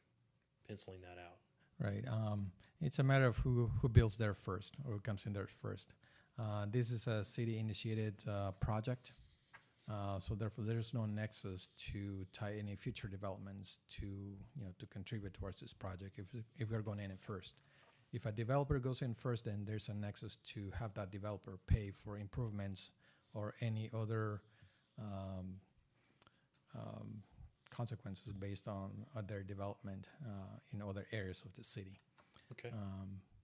penciling that out? Right. It's a matter of who builds there first or who comes in there first. This is a city-initiated project. So therefore, there's no nexus to tie any future developments to, to contribute towards this project if we're going in first. If a developer goes in first, then there's a nexus to have that developer pay for improvements or any other consequences based on their development in other areas of the city. Okay.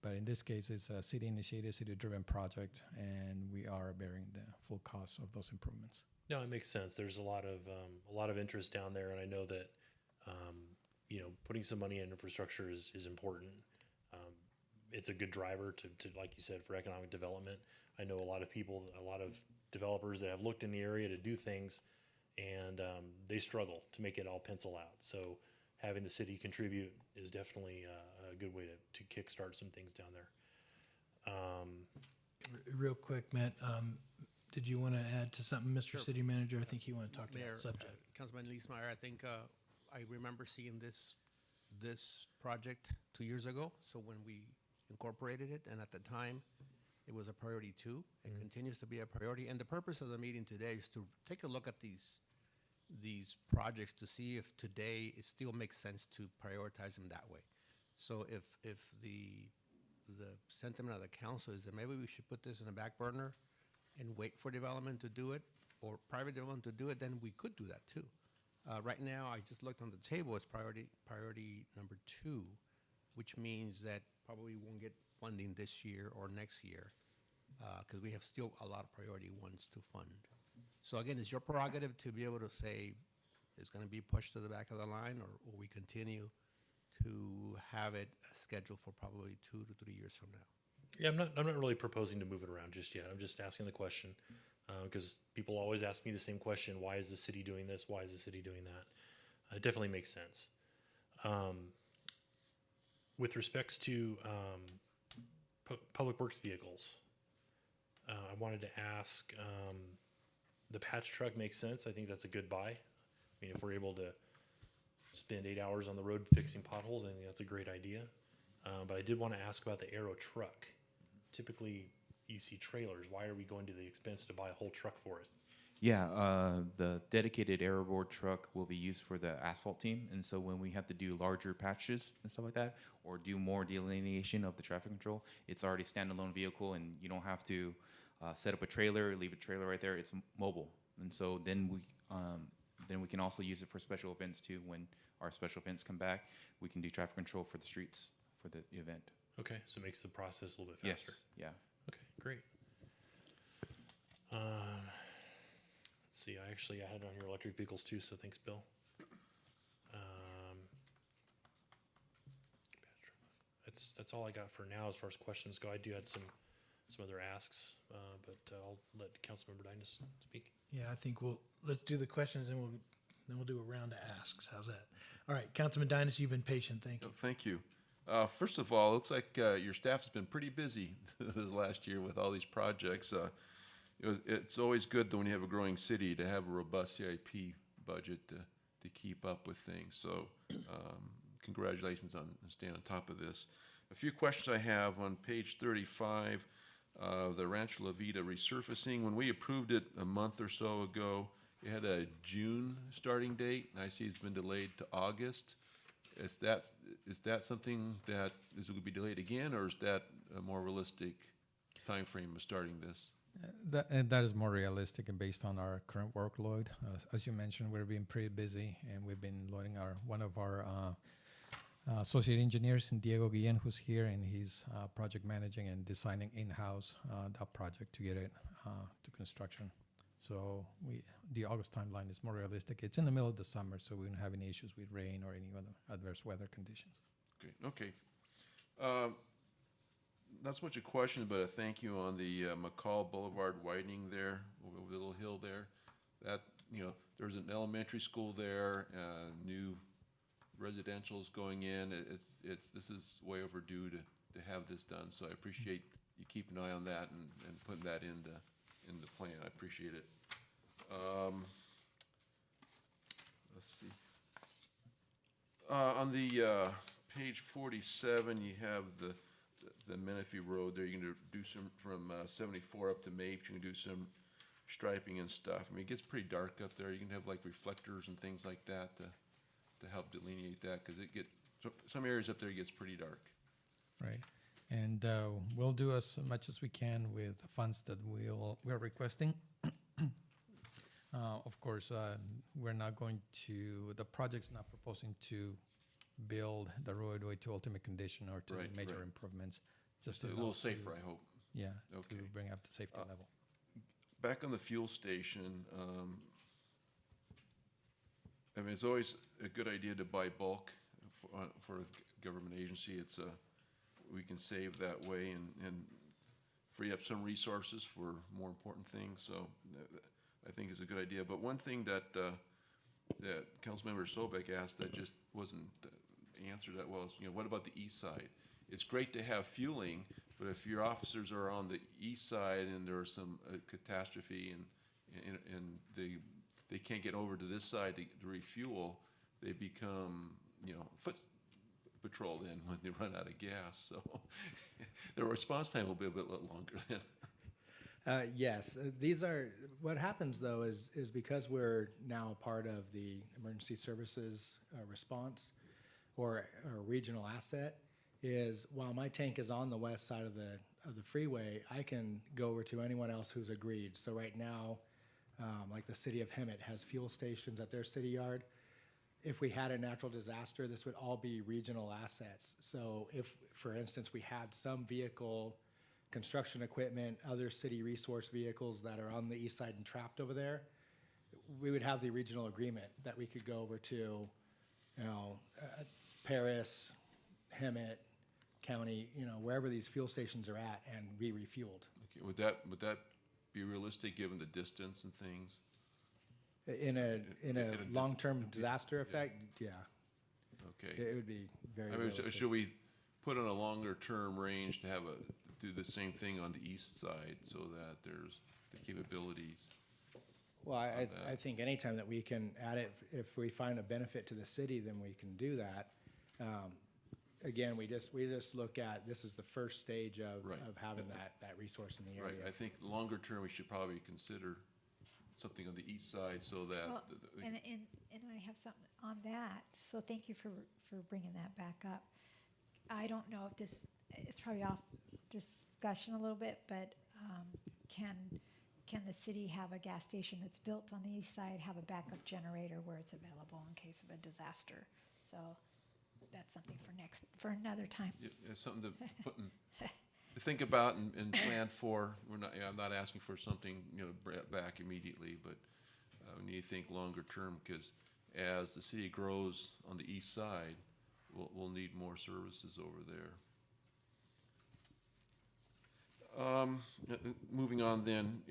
But in this case, it's a city-initiated, city-driven project, and we are bearing the full cost of those improvements. No, it makes sense. There's a lot of interest down there, and I know that putting some money in infrastructure is important. It's a good driver to like you said, for economic development. I know a lot of developers that have looked in the area to do things, and they struggle to make it all pencil out. So having the city contribute is definitely a good way to kickstart some things down there. Real quick, Matt, did you want to add to something, Mr. Sure. City Manager? I think you want to talk to Mayor, that subject. Councilman Leesmeyer, I think I remember seeing this project 2 years ago. So when we incorporated it, and at the time, it was a priority too. It continues to be a priority. And the purpose of the meeting today is to take a look at these projects to see if today it still makes sense to prioritize them that way. So if the sentiment of the council is that maybe we should put this in a back burner and wait for development to do it, or private development to do it, then we could do that too. Right now, I just looked on the table, it's priority number 2, which means that probably won't get funding this year or next year, because we have still a lot of priority ones to fund. So again, it's your prerogative to be able to say it's going to be pushed to the back of the line, or we continue to have it scheduled for probably 2 to 3 years from now. Yeah, I'm not really proposing to move it around just yet. I'm just asking the question because people always ask me the same question: why is the city doing this? Why is the city doing that? It definitely makes sense. With respects to public works vehicles, I wanted to ask. The patch truck makes sense. I think that's a good buy. I mean, if we're able to spend 8 hours on the road fixing potholes, I think that's a great idea. But I did want to ask about the Aero truck. Typically, you see trailers. Why are we going to the expense to buy a whole truck for it? Yeah, the dedicated airboard truck will be used for the asphalt team, and so when we have to do larger patches and stuff like that, or do more delineation of the traffic control, it's already standalone vehicle, and you don't have to set up a trailer, leave a trailer right there. It's mobile, and so then we can also use it for special events too. When our special events come back, we can do traffic control for the streets for the event. Okay, so it makes the process a little bit faster. Yes, yeah. Okay, great. Let's see, I had on here electric vehicles too, so thanks, Bill. That's all I got for now as far as questions go. I do have some other asks, but I'll let Councilmember Dynas speak. Yeah, I think let's do the questions, and we'll do a round of asks. How's that? All right, Councilman Dynas, you've been patient. Thank you. Thank you. First of all, it looks like your staff's been pretty busy this last year with all these projects. It's always good when you have a growing city to have a robust CIP budget to keep up with things. So congratulations on staying on top of this. A few questions I have on page 35, the Rancho La Vida resurfacing. When we approved it a month or so ago, it had a June starting date, and I see it's been delayed to August. Is that something that is going to be delayed again, or is that a more realistic time frame of starting this? That is more realistic and based on our current workload. As you mentioned, we're being pretty busy, and we've been loading one of our associate engineers, Diego Guillen, who's here, and he's project managing and designing in-house that project to get it to construction. So the August timeline is more realistic. It's in the middle of the summer, so we don't have any issues with rain or any other adverse weather conditions. Okay. Not so much a question, but a thank you on the Mccall Boulevard widening there, over the little hill there. That, there's an elementary school there, new residential's going in. This is way overdue to have this done. So I appreciate you keeping an eye on that and putting that in the plan. I appreciate it. Let's see. On the page 47, you have the Menifee Road there. You're going to do some from 74 up to Mapes. You can do some striping and stuff. I mean, it gets pretty dark up there. You can have like reflectors and things like that to help delineate that, because some areas up there gets pretty dark. Right. And we'll do as much as we can with the funds that we're requesting. Of course, we're not going to, the project's not proposing to build the roadway to ultimate condition or to Right, major right. improvements. Just a enough little to- safer, I hope. Yeah, Okay. to bring up the safety level. Back on the fuel station, I mean, it's always a good idea to buy bulk for a government agency. We can save that way and free up some resources for more important things. So I think it's a good idea. But one thing that Councilmember Sobek asked that just wasn't answered that well is, what about the east side? It's great to have fueling, but if your officers are on the east side and there's some catastrophe and they can't get over to this side to refuel, they become, foot patrol then when they run out of gas. So their response time will be a bit longer then. Yes, these are, what happens though is because we're now a part of the emergency services response or regional asset, is while my tank is on the west side of the freeway, I can go over to anyone else who's agreed. So right now, like the city of Hemet has fuel stations at their city yard. If we had a natural disaster, this would all be regional assets. So if, for instance, we had some vehicle, construction equipment, other city resource vehicles that are on the east side and trapped over there, we would have the regional agreement that we could go over to, Paris, Hemet County, wherever these fuel stations are at, and be refueled. Okay, would that be realistic given the distance and things? In a long-term disaster effect, yeah. Okay. It would be very I mean, realistic. should we put on a longer-term range to do the same thing on the east side so that there's the capabilities? Well, I think anytime that we can add it, if we find a benefit to the city, then we can do that. Again, we just look at, this is the first stage of having that resource in the area. Right, I think longer term, we should probably consider something on the east side so that. Well, and I have something on that, so thank you for bringing that back up. I don't know if this, it's probably off discussion a little bit, but can the city have a gas station that's built on the east side, have a backup generator where it's available in case of a disaster? So that's something for another time. It's something to to think about and plan for. I'm not asking for something, back immediately, but we need to think longer term, because as the city grows on the east side, we'll need more services over there. Moving on then,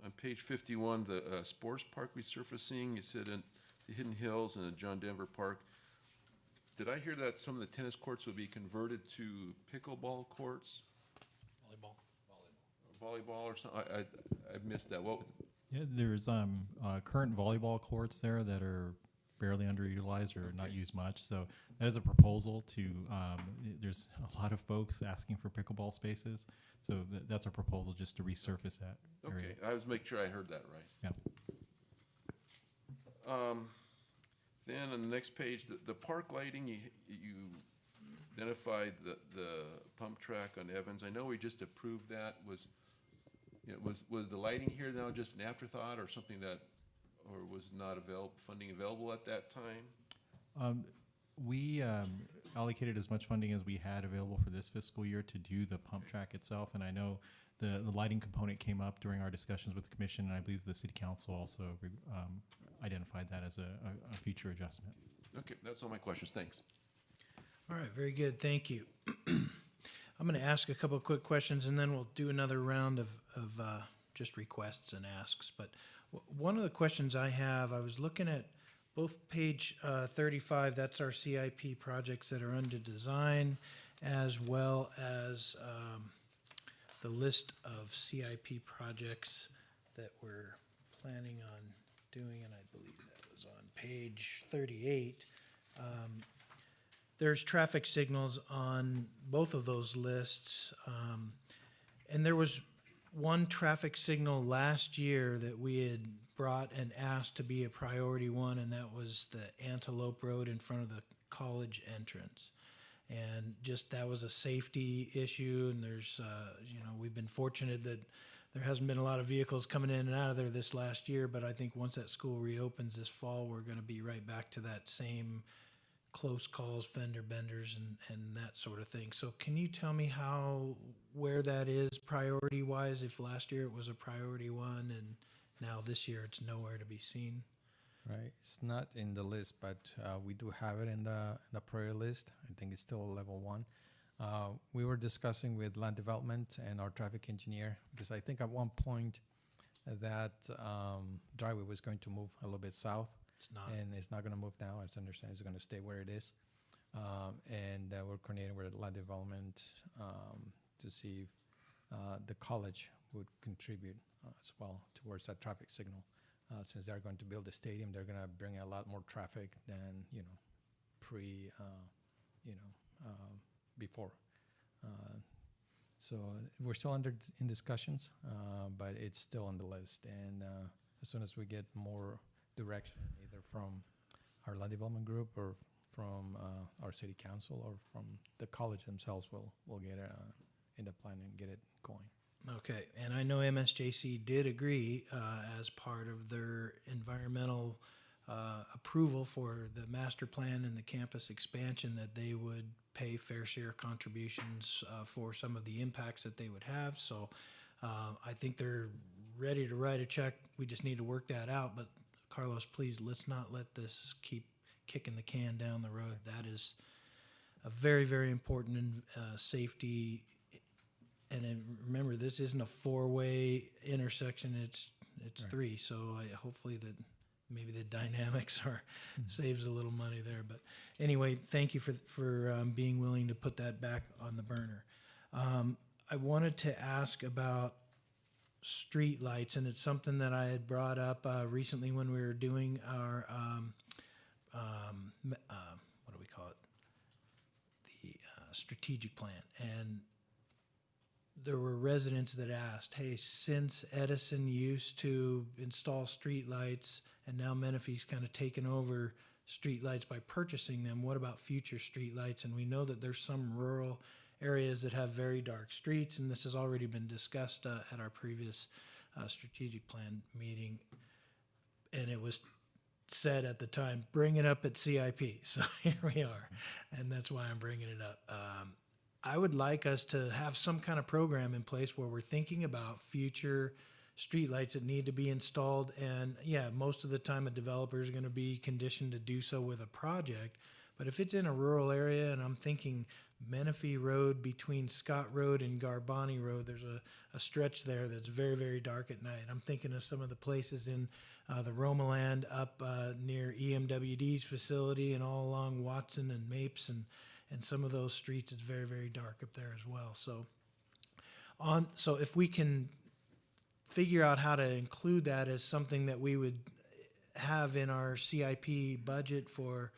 on page 51, the sports park resurfacing, you said in the Hidden Hills and the John Denver Park. Did I hear that some of the tennis courts will be converted to pickleball courts? Volleyball or something? I missed that. What was it? Yeah, there's current volleyball courts there that are fairly underutilized or not used much. So that is a proposal to, there's a lot of folks asking for pickleball spaces. So that's a proposal just to resurface that area. Okay, I was making sure I heard that right. Yeah. Then on the next page, the park lighting, you identified the pump track on Evans. I know we just approved that. Was the lighting here now just an afterthought or something that, or was not funding available at that time? We allocated as much funding as we had available for this fiscal year to do the pump track itself, and I know the lighting component came up during our discussions with the commission, and I believe the city council also identified that as a future adjustment. Okay, that's all my questions. Thanks. All right, very good, thank you. I'm going to ask a couple of quick questions, and then we'll do another round of just requests and asks. But one of the questions I have, I was looking at both page 35, that's our CIP projects that are under design, as well as the list of CIP projects that we're planning on doing, and I believe that was on page 38. There's traffic signals on both of those lists, and there was one traffic signal last year that we had brought and asked to be a priority one, and that was the Antelope Road in front of the college entrance. And just that was a safety issue, and there's, we've been fortunate that there hasn't been a lot of vehicles coming in and out of there this last year, but I think once that school reopens this fall, we're going to be right back to that same close calls, fender benders, and that sort of thing. So can you tell me where that is priority-wise, if last year it was a priority one and now this year it's nowhere to be seen? Right, it's not in the list, but we do have it in the priority list. I think it's still a level 1. We were discussing with land development and our traffic engineer, because I think at one point that driveway was going to move a little bit south. It's not. And it's not going to move now. I understand it's going to stay where it is. And we're coordinating with land development to see if the college would contribute as well towards that traffic signal. Since they're going to build a stadium, they're going to bring a lot more traffic than, before. So we're still in discussions, but it's still on the list. And as soon as we get more direction, either from our land development group or from our city council or from the college themselves, we'll get it in the plan and get it going. Okay, and I know MSJC did agree as part of their environmental approval for the master plan and the campus expansion that they would pay fair share contributions for some of the impacts that they would have. So I think they're ready to write a check. We just need to work that out. But Carlos, please, let's not let this keep kicking the can down the road. That is a very, very important safety. And then remember, this isn't a 4-way intersection; it's Right. 3. So hopefully that maybe the dynamics saves a little money there. But anyway, thank you for being willing to put that back on the burner. I wanted to ask about street lights, and it's something that I had brought up recently when we were doing our what do we call it? The strategic plan. And there were residents that asked, hey, since Edison used to install street lights and now Menifee's kind of taken over street lights by purchasing them, what about future street lights? And we know that there's some rural areas that have very dark streets, and this has already been discussed at our previous strategic plan meeting. And it was said at the time, bring it up at CIP. So here we are, and that's why I'm bringing it up. I would like us to have some kind of program in place where we're thinking about future streetlights that need to be installed. And yeah, most of the time a developer is going to be conditioned to do so with a project. But if it's in a rural area, and I'm thinking Menifee Road between Scott Road and Garbani Road, there's a stretch there that's very, very dark at night. I'm thinking of some of the places in the Romaland up near EMWD's facility and all along Watson and Mapes and some of those streets, it's very, very dark up there as well. So if we can figure out how to include that as something that we would have in our CIP budget for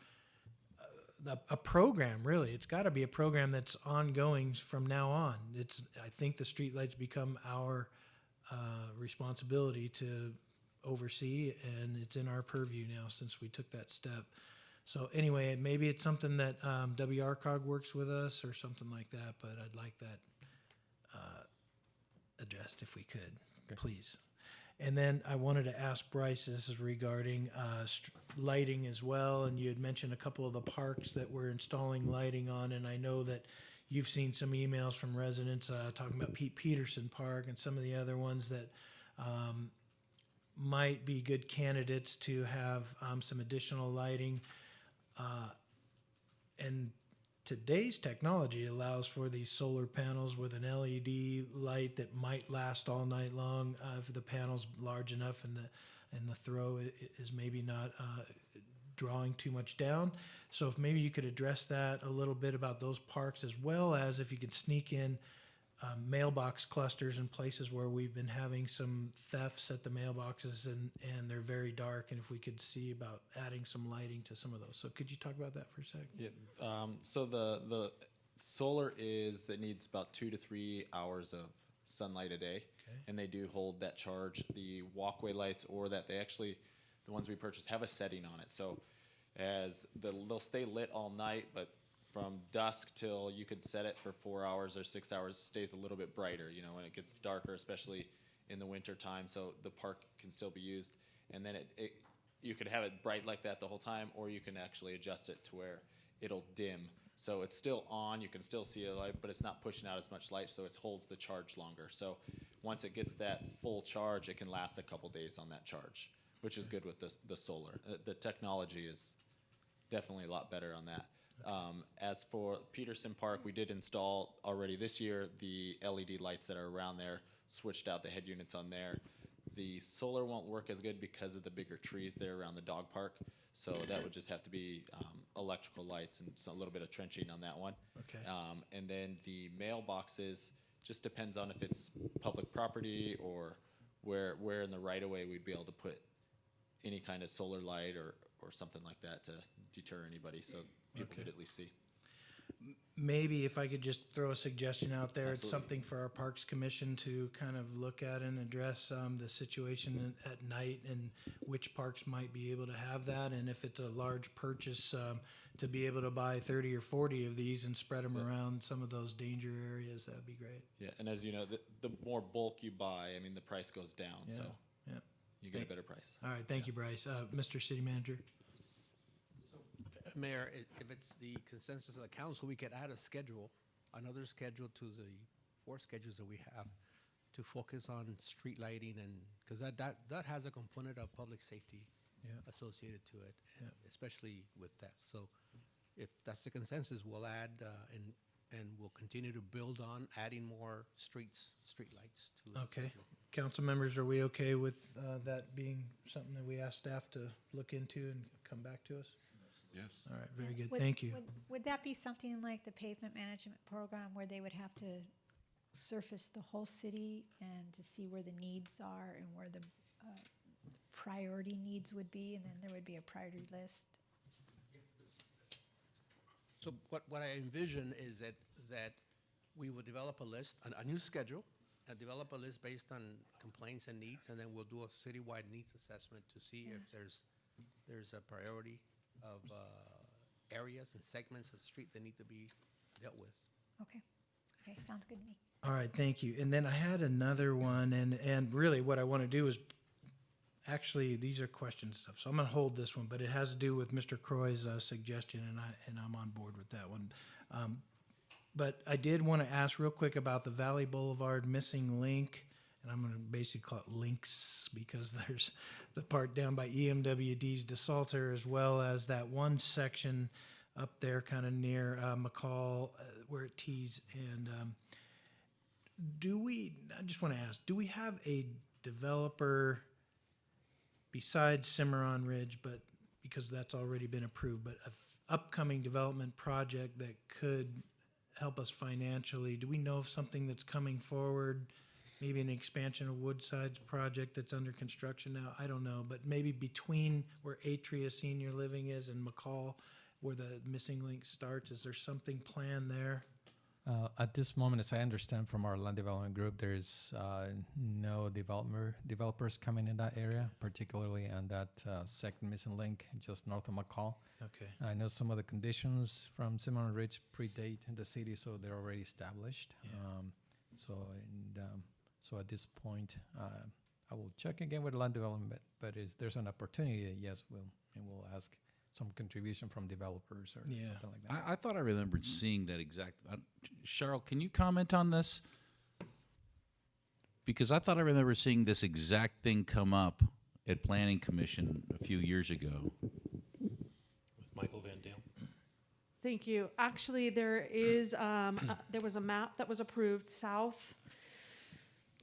a program, really, it's got to be a program that's ongoing from now on. I think the streetlights become our responsibility to oversee, and it's in our purview now since we took that step. So anyway, maybe it's something that WRCOG works with us or something like that, but I'd like that addressed if we could, please. And then I wanted to ask Bryce, this is regarding lighting as well, and you had mentioned a couple of the parks that we're installing lighting on, and I know that you've seen some emails from residents talking about Pete Peterson Park and some of the other ones that might be good candidates to have some additional lighting. And today's technology allows for these solar panels with an LED light that might last all night long if the panel's large enough and the throw is maybe not drawing too much down. So if maybe you could address that a little bit about those parks, as well as if you could sneak in mailbox clusters in places where we've been having some thefts at the mailboxes and they're very dark, and if we could see about adding some lighting to some of those. So could you talk about that for a second? Yeah. So the solar needs about 2 to 3 hours of sunlight a day, Okay. and they do hold that charge. The walkway lights, or that they actually, the ones we purchase, have a setting on it. So they'll stay lit all night, but from dusk till you could set it for 4 hours or 6 hours, it stays a little bit brighter, you know, when it gets darker, especially in the winter time, so the park can still be used. And then you could have it bright like that the whole time, or you can actually adjust it to where it'll dim. So it's still on, you can still see the light, but it's not pushing out as much light, so it holds the charge longer. So once it gets that full charge, it can last a couple days on that charge, which is good with the solar. The technology is definitely a lot better on that. As for Peterson Park, we did install already this year the LED lights that are around there, switched out the head units on there. The solar won't work as good because of the bigger trees there around the dog park, so that would just have to be electrical lights and a little bit of trenching on that one. Okay. And then the mailboxes, just depends on if it's public property or where in the right of way we'd be able to put any kind of solar light or something like that to deter anybody, so people Okay. could at least see. Maybe if I could just throw a suggestion out there, it's Absolutely. something for our Parks Commission to kind of look at and address the situation at night and which parks might be able to have that. And if it's a large purchase, to be able to buy 30 or 40 of these and spread them around some of those danger areas, that'd be great. Yeah, and as you know, the more bulk you buy, I mean, the price goes down, so Yeah. you get a better price. All right, thank you, Bryce. Mr. City Manager? Mayor, if it's the consensus of the council, we could add a schedule, another schedule to the 4 schedules that we have to focus on street lighting, and because that has a component of public safety Yeah. associated to it, Yeah. especially with that. So if that's the consensus, we'll add and we'll continue to build on adding more street lights to the Okay. schedule. Council members, are we okay with that being something that we ask staff to look into and come back to us? Yes. All right, very good. Would- Thank you. Would that be something like the pavement management program where they would have to surface the whole city and to see where the needs are and where the priority needs would be, and then there would be a priority list? So what I envision is that we will develop a list, a new schedule, and develop a list based on complaints and needs, and then we'll do a citywide needs assessment to see if there's a priority of areas and segments of street that need to be dealt with. Okay, sounds good to me. All right, thank you. And then I had another one, and really what I want to do is, actually, these are question stuff, so I'm going to hold this one, but it has to do with Mr. Croy's suggestion, and I'm on board with that one. But I did want to ask real quick about the Valley Boulevard missing link, and I'm going to basically call it links because there's the part down by EMWD's DeSalter, as well as that one section up there kind of near Mccall where it tees. And I just want to ask, do we have a developer besides Cimarron Ridge, but because that's already been approved, but an upcoming development project that could help us financially? Do we know of something that's coming forward? Maybe an expansion of Woodside's project that's under construction now? I don't know, but maybe between where Atria Senior Living is and Mccall, where the missing link starts, is there something planned there? At this moment, as I understand from our land development group, there is no developers coming in that area, particularly on that second missing link just north of Mccall. Okay. I know some of the conditions from Cimarron Ridge predate the city, so they're already established. Yeah. So at this point, I will check again with land development, but if there's an opportunity, yes, we'll ask some contribution from developers or Yeah. something like that. I thought I remembered seeing that exact. Cheryl, can you comment on this? Because I thought I remember seeing this exact thing come up at Planning Commission a few years ago. With Michael Van Dale. Thank you. Actually, there is there was a map that was approved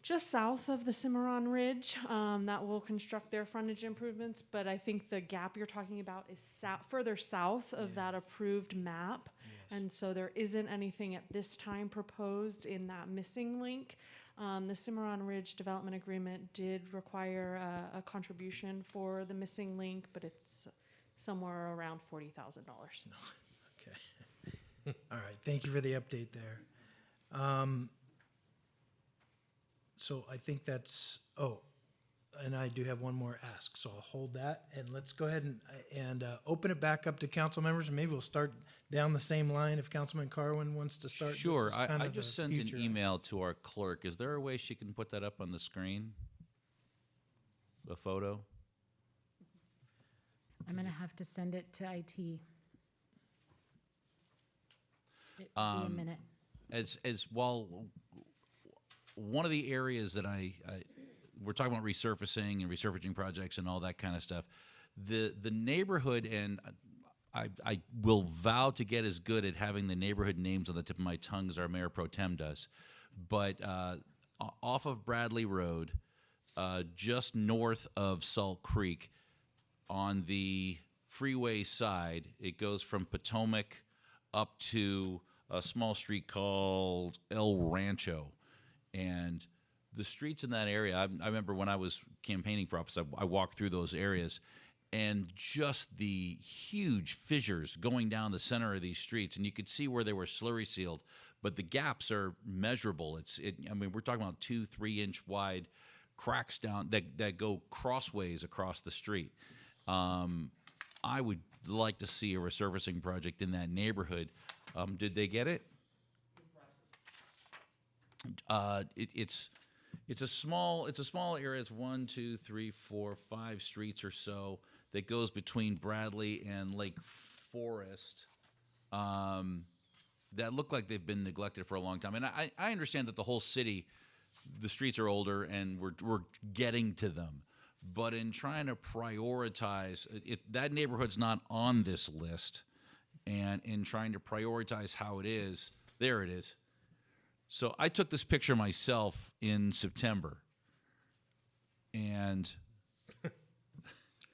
just south of the Cimarron Ridge that will construct their frontage improvements. But I think the gap you're talking about is further south of that approved map. Yes. And so there isn't anything at this time proposed in that missing link. The Cimarron Ridge Development Agreement did require a contribution for the missing link, but it's somewhere around $40,000. Okay. All right, thank you for the update there. So I think that's, and I do have one more ask, so I'll hold that, and let's go ahead and open it back up to council members, and maybe we'll start down the same line if Councilman Carwin wants to start. This Sure. is kind I of just the sent future. an email to our clerk. Is there a way she can put that up on the screen? A photo? I'm gonna have to send it to IT. It'll be a minute. As well, one of the areas that we're talking about resurfacing and resurfacing projects and all that kind of stuff. The neighborhood, and I will vow to get as good at having the neighborhood names on the tip of my tongue as our mayor pro tem does. But off of Bradley Road, just north of Salt Creek, on the freeway side, it goes from Potomac up to a small street called El Rancho. And the streets in that area, I remember when I was campaigning for office, I walked through those areas, and just the huge fissures going down the center of these streets. And you could see where they were slurry sealed, but the gaps are measurable. I mean, we're talking about 2-3 inch wide cracks down that go crossways across the street. I would like to see a resurfacing project in that neighborhood. Did they get it? It's a small area. It's 1, 2, 3, 4, 5 streets or so that goes between Bradley and Lake Forest. That look like they've been neglected for a long time. And I understand that the whole city, the streets are older and we're getting to them. But in trying to prioritize, that neighborhood's not on this list. And in trying to prioritize how it is, there it is. So I took this picture myself in September. And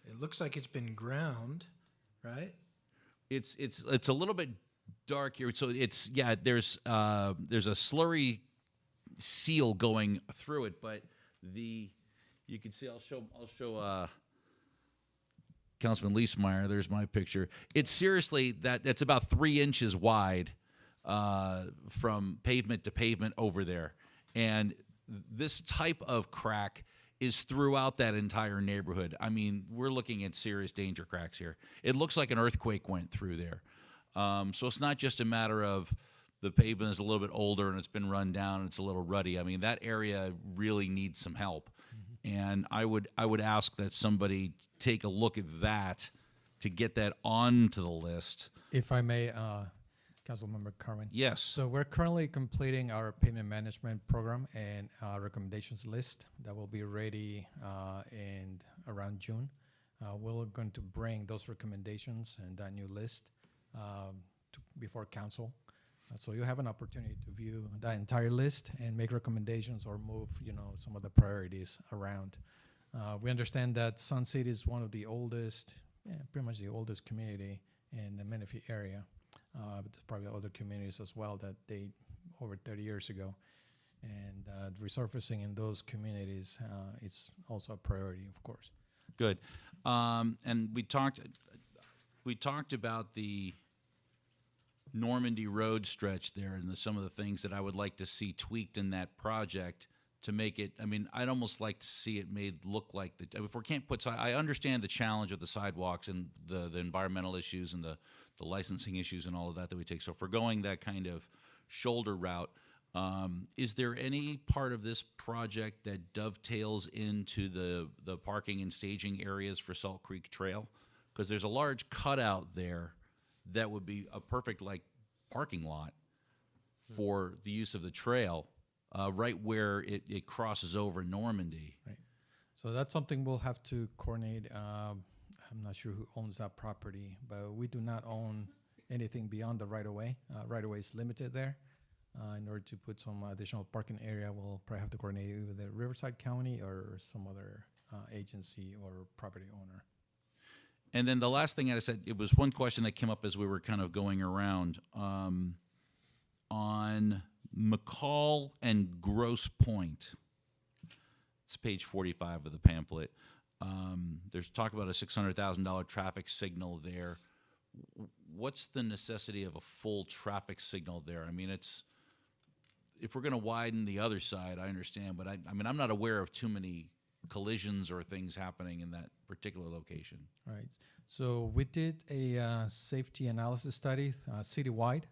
It looks like it's been ground, right? it's a little bit dark here. So there's a slurry seal going through it, but you can see I'll show Councilman Leesmeyer. There's my picture. It's seriously that's about 3 inches wide from pavement to pavement over there, and this type of crack is throughout that entire neighborhood. I mean, we're looking at serious danger cracks here. It looks like an earthquake went through there. So it's not just a matter of the pavement is a little bit older and it's been run down and it's a little ruddy. I mean, that area really needs some help. And I would ask that somebody take a look at that to get that onto the list. If I may, Councilmember Carmen. Yes. So we're currently completing our payment management program and recommendations list that will be ready in around June. We're going to bring those recommendations and that new list before council. So you have an opportunity to view that entire list and make recommendations or move, some of the priorities around. We understand that Sun City is one of the oldest, pretty much the oldest community in the Menifee area. But there's probably other communities as well that date over 30 years ago. And resurfacing in those communities is also a priority, of course. Good. And we talked about the Normandy Road stretch there and some of the things that I would like to see tweaked in that project to make it, I'd almost like to see it made look like if we can't I understand the challenge of the sidewalks and the environmental issues and the licensing issues and all of that we take. So if we're going that kind of shoulder route, is there any part of this project that dovetails into the parking and staging areas for Salt Creek Trail? Because there's a large cutout there that would be a perfect parking lot for the use of the trail, right where it crosses over Normandy. Right. So that's something we'll have to coordinate. I'm not sure who owns that property, but we do not own anything beyond the right-of-way. Right-of-way is limited there. In order to put some additional parking area, we'll probably have to coordinate it with the Riverside County or some other agency or property owner. And then the last thing I said, it was one question that came up as we were kind of going around. On Mccall and Grosse Point, it's page 45 of the pamphlet. There's talk about a $600,000 traffic signal there. What's the necessity of a full traffic signal there? if we're going to widen the other side, I understand, but I mean, I'm not aware of too many collisions or things happening in that particular location. Right. So we did a safety analysis study citywide,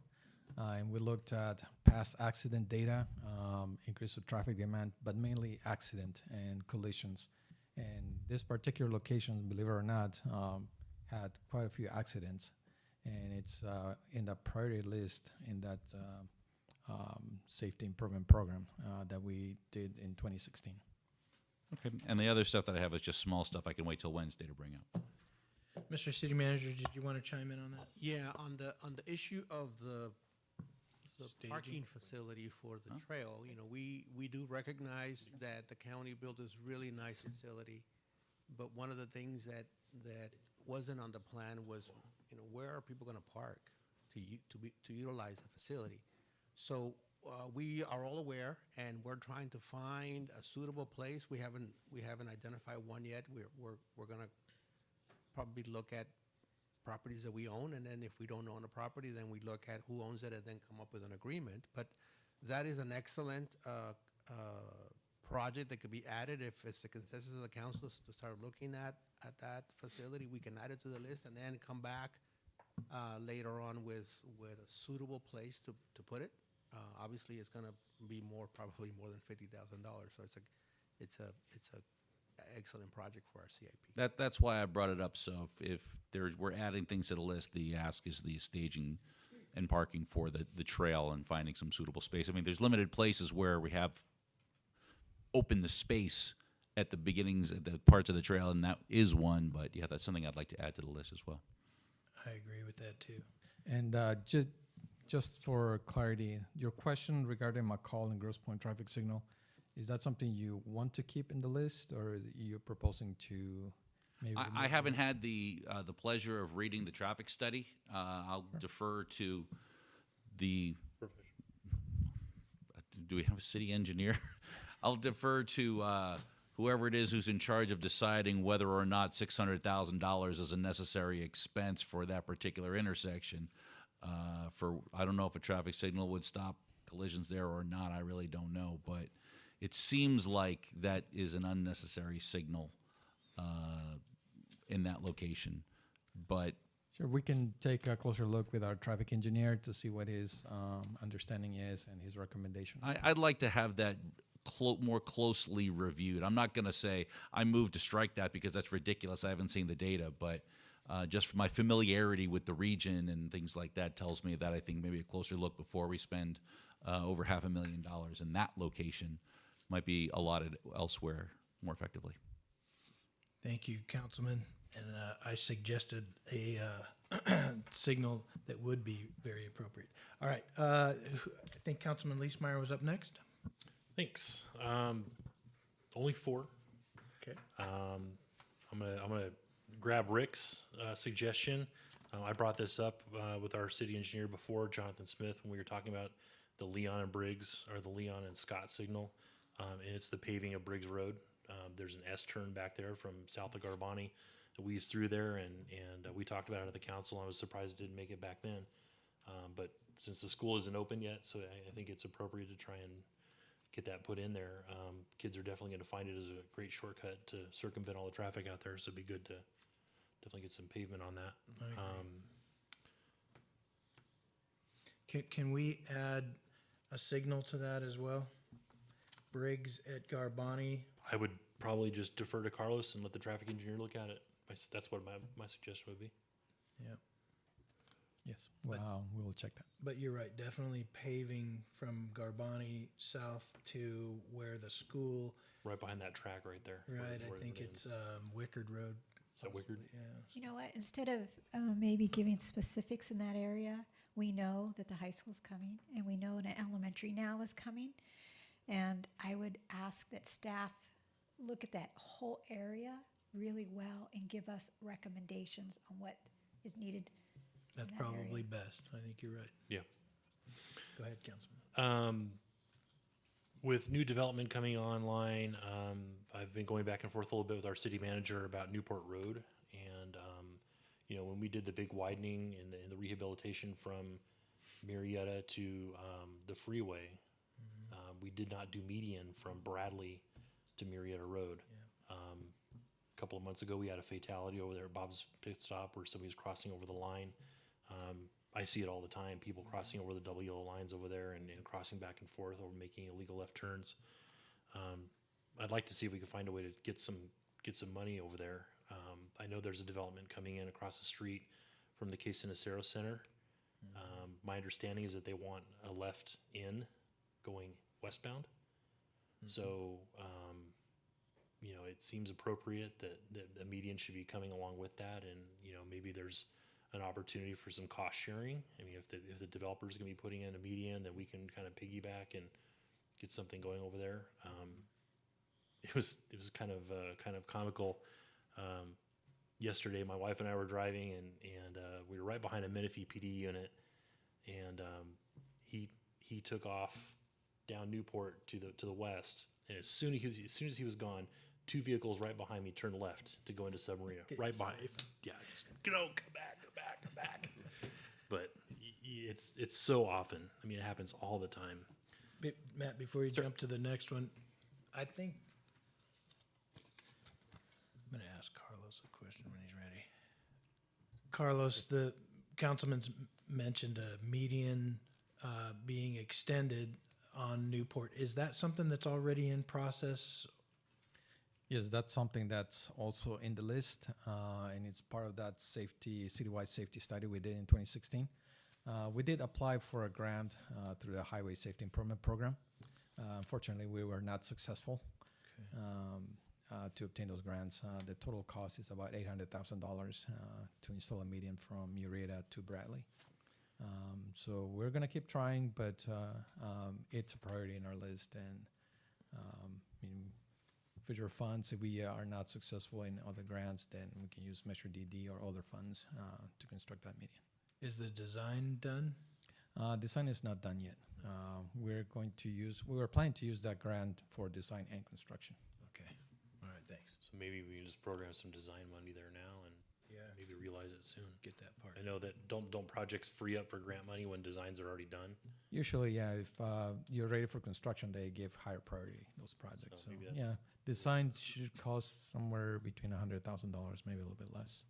and we looked at past accident data, increase of traffic demand, but mainly accident and collisions. And this particular location, believe it or not, had quite a few accidents, and it's in the priority list in that safety improvement program that we did in 2016. Okay. And the other stuff that I have is just small stuff I can wait till Wednesday to bring up. Mr. City Manager, did you want to chime in on that? Yeah, on the issue of the parking facility for the trail, we do recognize that the county built this really nice facility, but one of the things that wasn't on the plan was, where are people going to park to utilize the facility? So we are all aware, and we're trying to find a suitable place. We haven't identified one yet. We're going to probably look at properties that we own, and then if we don't own a property, then we look at who owns it and then come up with an agreement. But that is an excellent project that could be added if it's the consensus of the council to start looking at that facility. We can add it to the list and then come back later on with a suitable place to put it. Obviously, it's going to be probably more than $50,000. So it's a excellent project for our CIP. That's why I brought it up. So if we're adding things to the list, the ask is the staging and parking for the trail and finding some suitable space. I mean, there's limited places where we have opened the space at the beginnings, at the parts of the trail, and that is one. But yeah, that's something I'd like to add to the list as well. I agree with that too. And just for clarity, your question regarding Mccall and Grosse Pointe traffic signal, is that something you want to keep in the list, or you're proposing to maybe? I haven't had the pleasure of reading the traffic study. I'll defer to the. Do we have a city engineer? I'll defer to whoever it is who's in charge of deciding whether or not $600,000 is a necessary expense for that particular intersection. I don't know if a traffic signal would stop collisions there or not. I really don't know, but it seems like that is an unnecessary signal in that location. But sure, we can take a closer look with our traffic engineer to see what his understanding is and his recommendation. I'd like to have that more closely reviewed. I'm not going to say I move to strike that because that's ridiculous. I haven't seen the data, but just for my familiarity with the region and things like that tells me that I think maybe a closer look before we spend over $500,000 in that location might be allotted elsewhere more effectively. Thank you, Councilman. And I suggested a signal that would be very appropriate. All right. I think Councilman Leesmeyer was up next. Thanks. Only 4. Okay. I'm gonna grab Rick's suggestion. I brought this up with our city engineer before, Jonathan Smith, when we were talking about the Leon and Briggs, or the Leon and Scott signal, and it's the paving of Briggs Road. There's an S turn back there from south of Garbani that weaves through there, and we talked about it at the council. I was surprised it didn't make it back then, but since the school isn't open yet, so I think it's appropriate to try and get that put in there. Kids are definitely going to find it as a great shortcut to circumvent all the traffic out there, so it'd be good to definitely get some pavement on that. Can we add a signal to that as well? Briggs at Garbani. I would probably just defer to Carlos and let the traffic engineer look at it. That's what my suggestion would be. Yeah. Yes, well, we will check that. But you're right, definitely paving from Garbani south to where the school. Right behind that track right there. Right, I think it's Wickard Road. Is that Wickard? Yeah. You know what? Instead of maybe giving specifics in that area, we know that the high school's coming, and we know that elementary now is coming. And I would ask that staff look at that whole area really well and give us recommendations on what is needed. That's that probably area. best. I think you're right. Yeah. Go ahead, Councilman. With new development coming online, I've been going back and forth a little bit with our city manager about Newport Road, and when we did the big widening and the rehabilitation from Marietta to the freeway, we did not do median from Bradley to Marietta Road. A couple of months ago, we had a fatality over there at Bob's Pit Stop where somebody was crossing over the line. I see it all the time, people crossing over the double yellow lines over there and crossing back and forth or making illegal left turns. I'd like to see if we can find a way to get some money over there. I know there's a development coming in across the street from the Queso Center. My understanding is that they want a left in going westbound. So, you know, it seems appropriate that the median should be coming along with that. And, you know, maybe there's an opportunity for some cost sharing. I mean, if the developer's gonna be putting in a median, then we can kind of piggyback and get something going over there. It was kind of comical. Yesterday, my wife and I were driving, and we were right behind a Menifee PD unit, and he took off down Newport to the west, and as soon as he was gone, two vehicles right behind me turned left to go into Submarina. Right behind, yeah, just come back. But it's so often. I mean, it happens all the time. Matt, before you jump to the next one, I think I'm going to ask Carlos a question when he's ready. Carlos, the councilman's mentioned a median being extended on Newport. Is that something that's already in process? Yes, that's something that's also in the list, and it's part of that citywide safety study we did in 2016. We did apply for a grant through the Highway Safety Improvement Program. Unfortunately, we were not successful to obtain those grants. The total cost is about $800,000 to install a median from Marietta to Bradley. So we're going to keep trying, but it's a priority in our list. And I mean, future funds, if we are not successful in other grants, then we can use Measure DD or other funds to construct that median. Is the design done? Design is not done yet. We were planning to use that grant for design and construction. Okay. All right, thanks. So maybe we can just program some design money there now and maybe realize it soon. Get that part. I know that don't projects free up for grant money when designs are already done? Usually, yeah. If you're ready for construction, they give higher priority those projects. So So, maybe that's- yeah, designs should cost somewhere between $100,000, maybe a little bit less.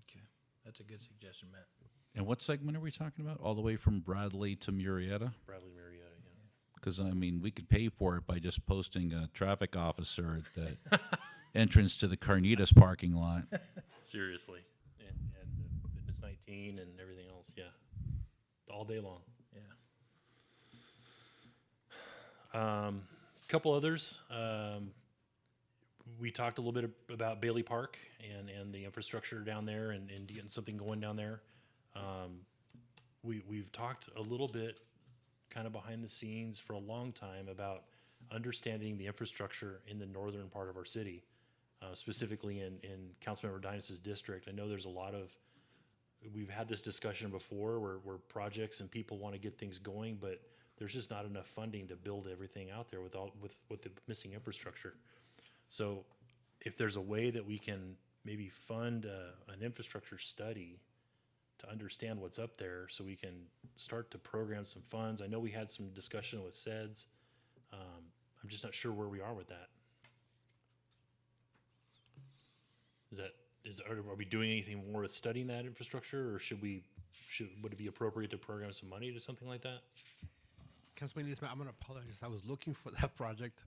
Okay. That's a good suggestion, Matt. And what segment are we talking about? All the way from Bradley to Marietta? Bradley, Marietta, yeah. Because, I mean, we could pay for it by just posting a traffic officer at the entrance to the Carnitas parking lot. Seriously. And Fitness 19 and everything else, yeah. All day long. Yeah. Couple others. We talked a little bit about Bayley Park and the infrastructure down there and getting something going down there. We've talked a little bit kind of behind the scenes for a long time about understanding the infrastructure in the northern part of our city, specifically in Councilmember Dynas' district. I know there's a lot of, we've had this discussion before where projects and people want to get things going, but there's just not enough funding to build everything out there with the missing infrastructure. So if there's a way that we can maybe fund an infrastructure study to understand what's up there so we can start to program some funds. I know we had some discussion with SEDS. I'm just not sure where we are with that. Are we doing anything more with studying that infrastructure, or would it be appropriate to program some money to something like that? Councilman Eastman, I'm going to apologize. I was looking for that project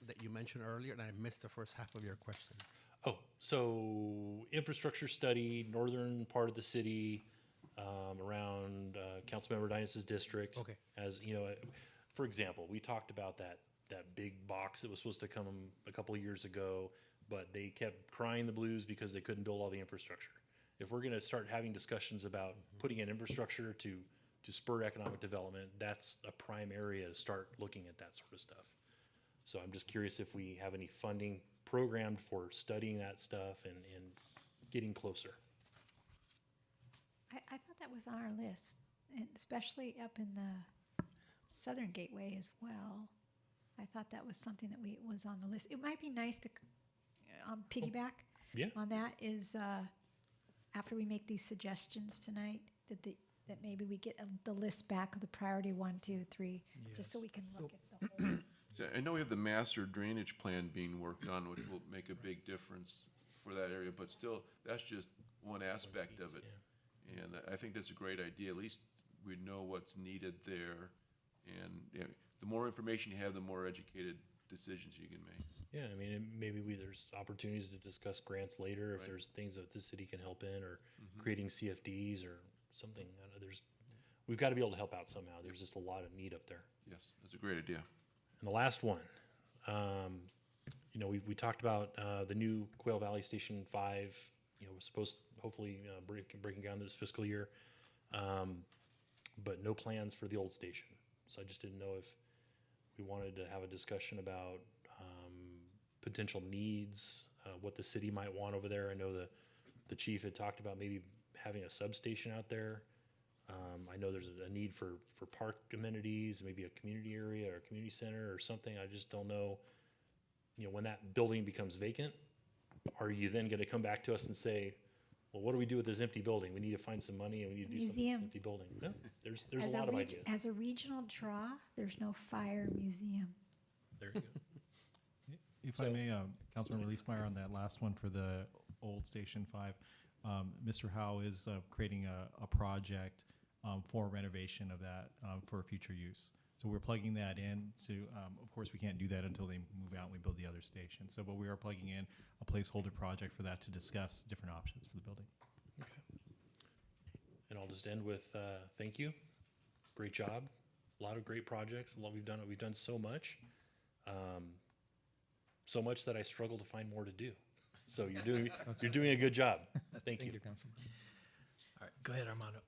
that you mentioned earlier, and I missed the first half of your question. Oh, so infrastructure study, northern part of the city, around Councilmember Dynas' district. Okay. As you know, for example, we talked about that big box that was supposed to come a couple of years ago, but they kept crying the blues because they couldn't build all the infrastructure. If we're going to start having discussions about putting in infrastructure to spur economic development, that's a prime area to start looking at that sort of stuff. So I'm just curious if we have any funding programmed for studying that stuff and getting closer. I thought that was on our list, and especially up in the Southern Gateway as well. I thought that was something that was on the list. It might be nice to piggyback on that is after we make these suggestions tonight, that maybe we get the list back of the priority 1, 2, 3, just so we can look at the So I know we have the master drainage plan being worked on, which will make a big difference for that area, but still, that's just one aspect of it. And I think that's a great idea. At least we know what's needed there. And the more information you have, the more educated decisions you can make. Yeah, I mean, maybe there's opportunities to discuss grants later if Right. there's things that the city can help in, or creating CFDs or something. I don't know, we've got to be able to help out somehow. There's just a lot of need up there. Yes, that's a great idea. And the last one, we talked about the new Quail Valley Station 5. We're supposed to hopefully breaking down this fiscal year, but no plans for the old station. So I just didn't know if we wanted to have a discussion about potential needs, what the city might want over there. I know the chief had talked about maybe having a substation out there. I know there's a need for park amenities, maybe a community area or a community center or something. I just don't know, when that building becomes vacant, are you then going to come back to us and say, well, what do we do with this empty building? We need to find some money and we need to do something with this empty building. No, there's a lot of ideas. As a regional draw, there's no fire museum. There you go. If I may, Councilmember Leesmeyer, on that last one for the old Station 5, Mr. Howe is creating a project for renovation of that for future use. So we're plugging that in to, of course, we can't do that until they move out and we build the other station. So, but we are plugging in a placeholder project for that to discuss different options for the building. Okay. And I'll just end with thank you. Great job. A lot of great projects. A lot we've done. We've done so much. So much that I struggle to find more to do. So you're doing a good job. Thank you. Councilman. All right, go ahead, Armando.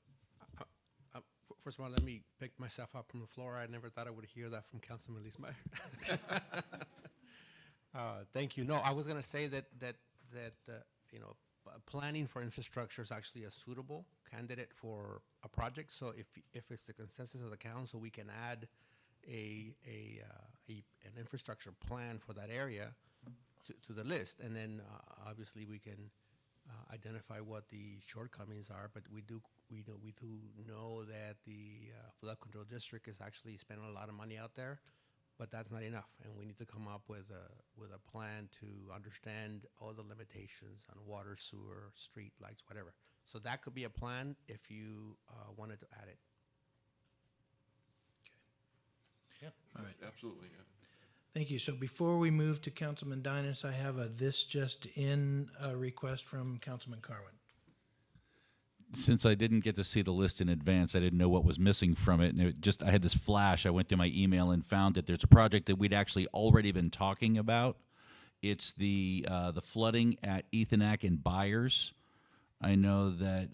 First of all, let me pick myself up from the floor. I never thought I would hear that from Councilman Leesmeyer. Thank you. No, I was going to say that planning for infrastructure is actually a suitable candidate for a project. So if it's the consensus of the council, we can add an infrastructure plan for that area to the list, and then obviously we can identify what the shortcomings are. But we do know that the flood control district is actually spending a lot of money out there, but that's not enough, and we need to come up with a plan to understand all the limitations on water, sewer, street lights, whatever. So that could be a plan if you wanted to add it. Yeah. All right. Absolutely, yeah. Thank you. So before we move to Councilman Dinas, I have a this just in request from Councilman Carwin. Since I didn't get to see the list in advance, I didn't know what was missing from it. And I had this flash. I went to my email and found that there's a project that we'd actually already been talking about. It's the flooding at Ethanak and Byers. I know that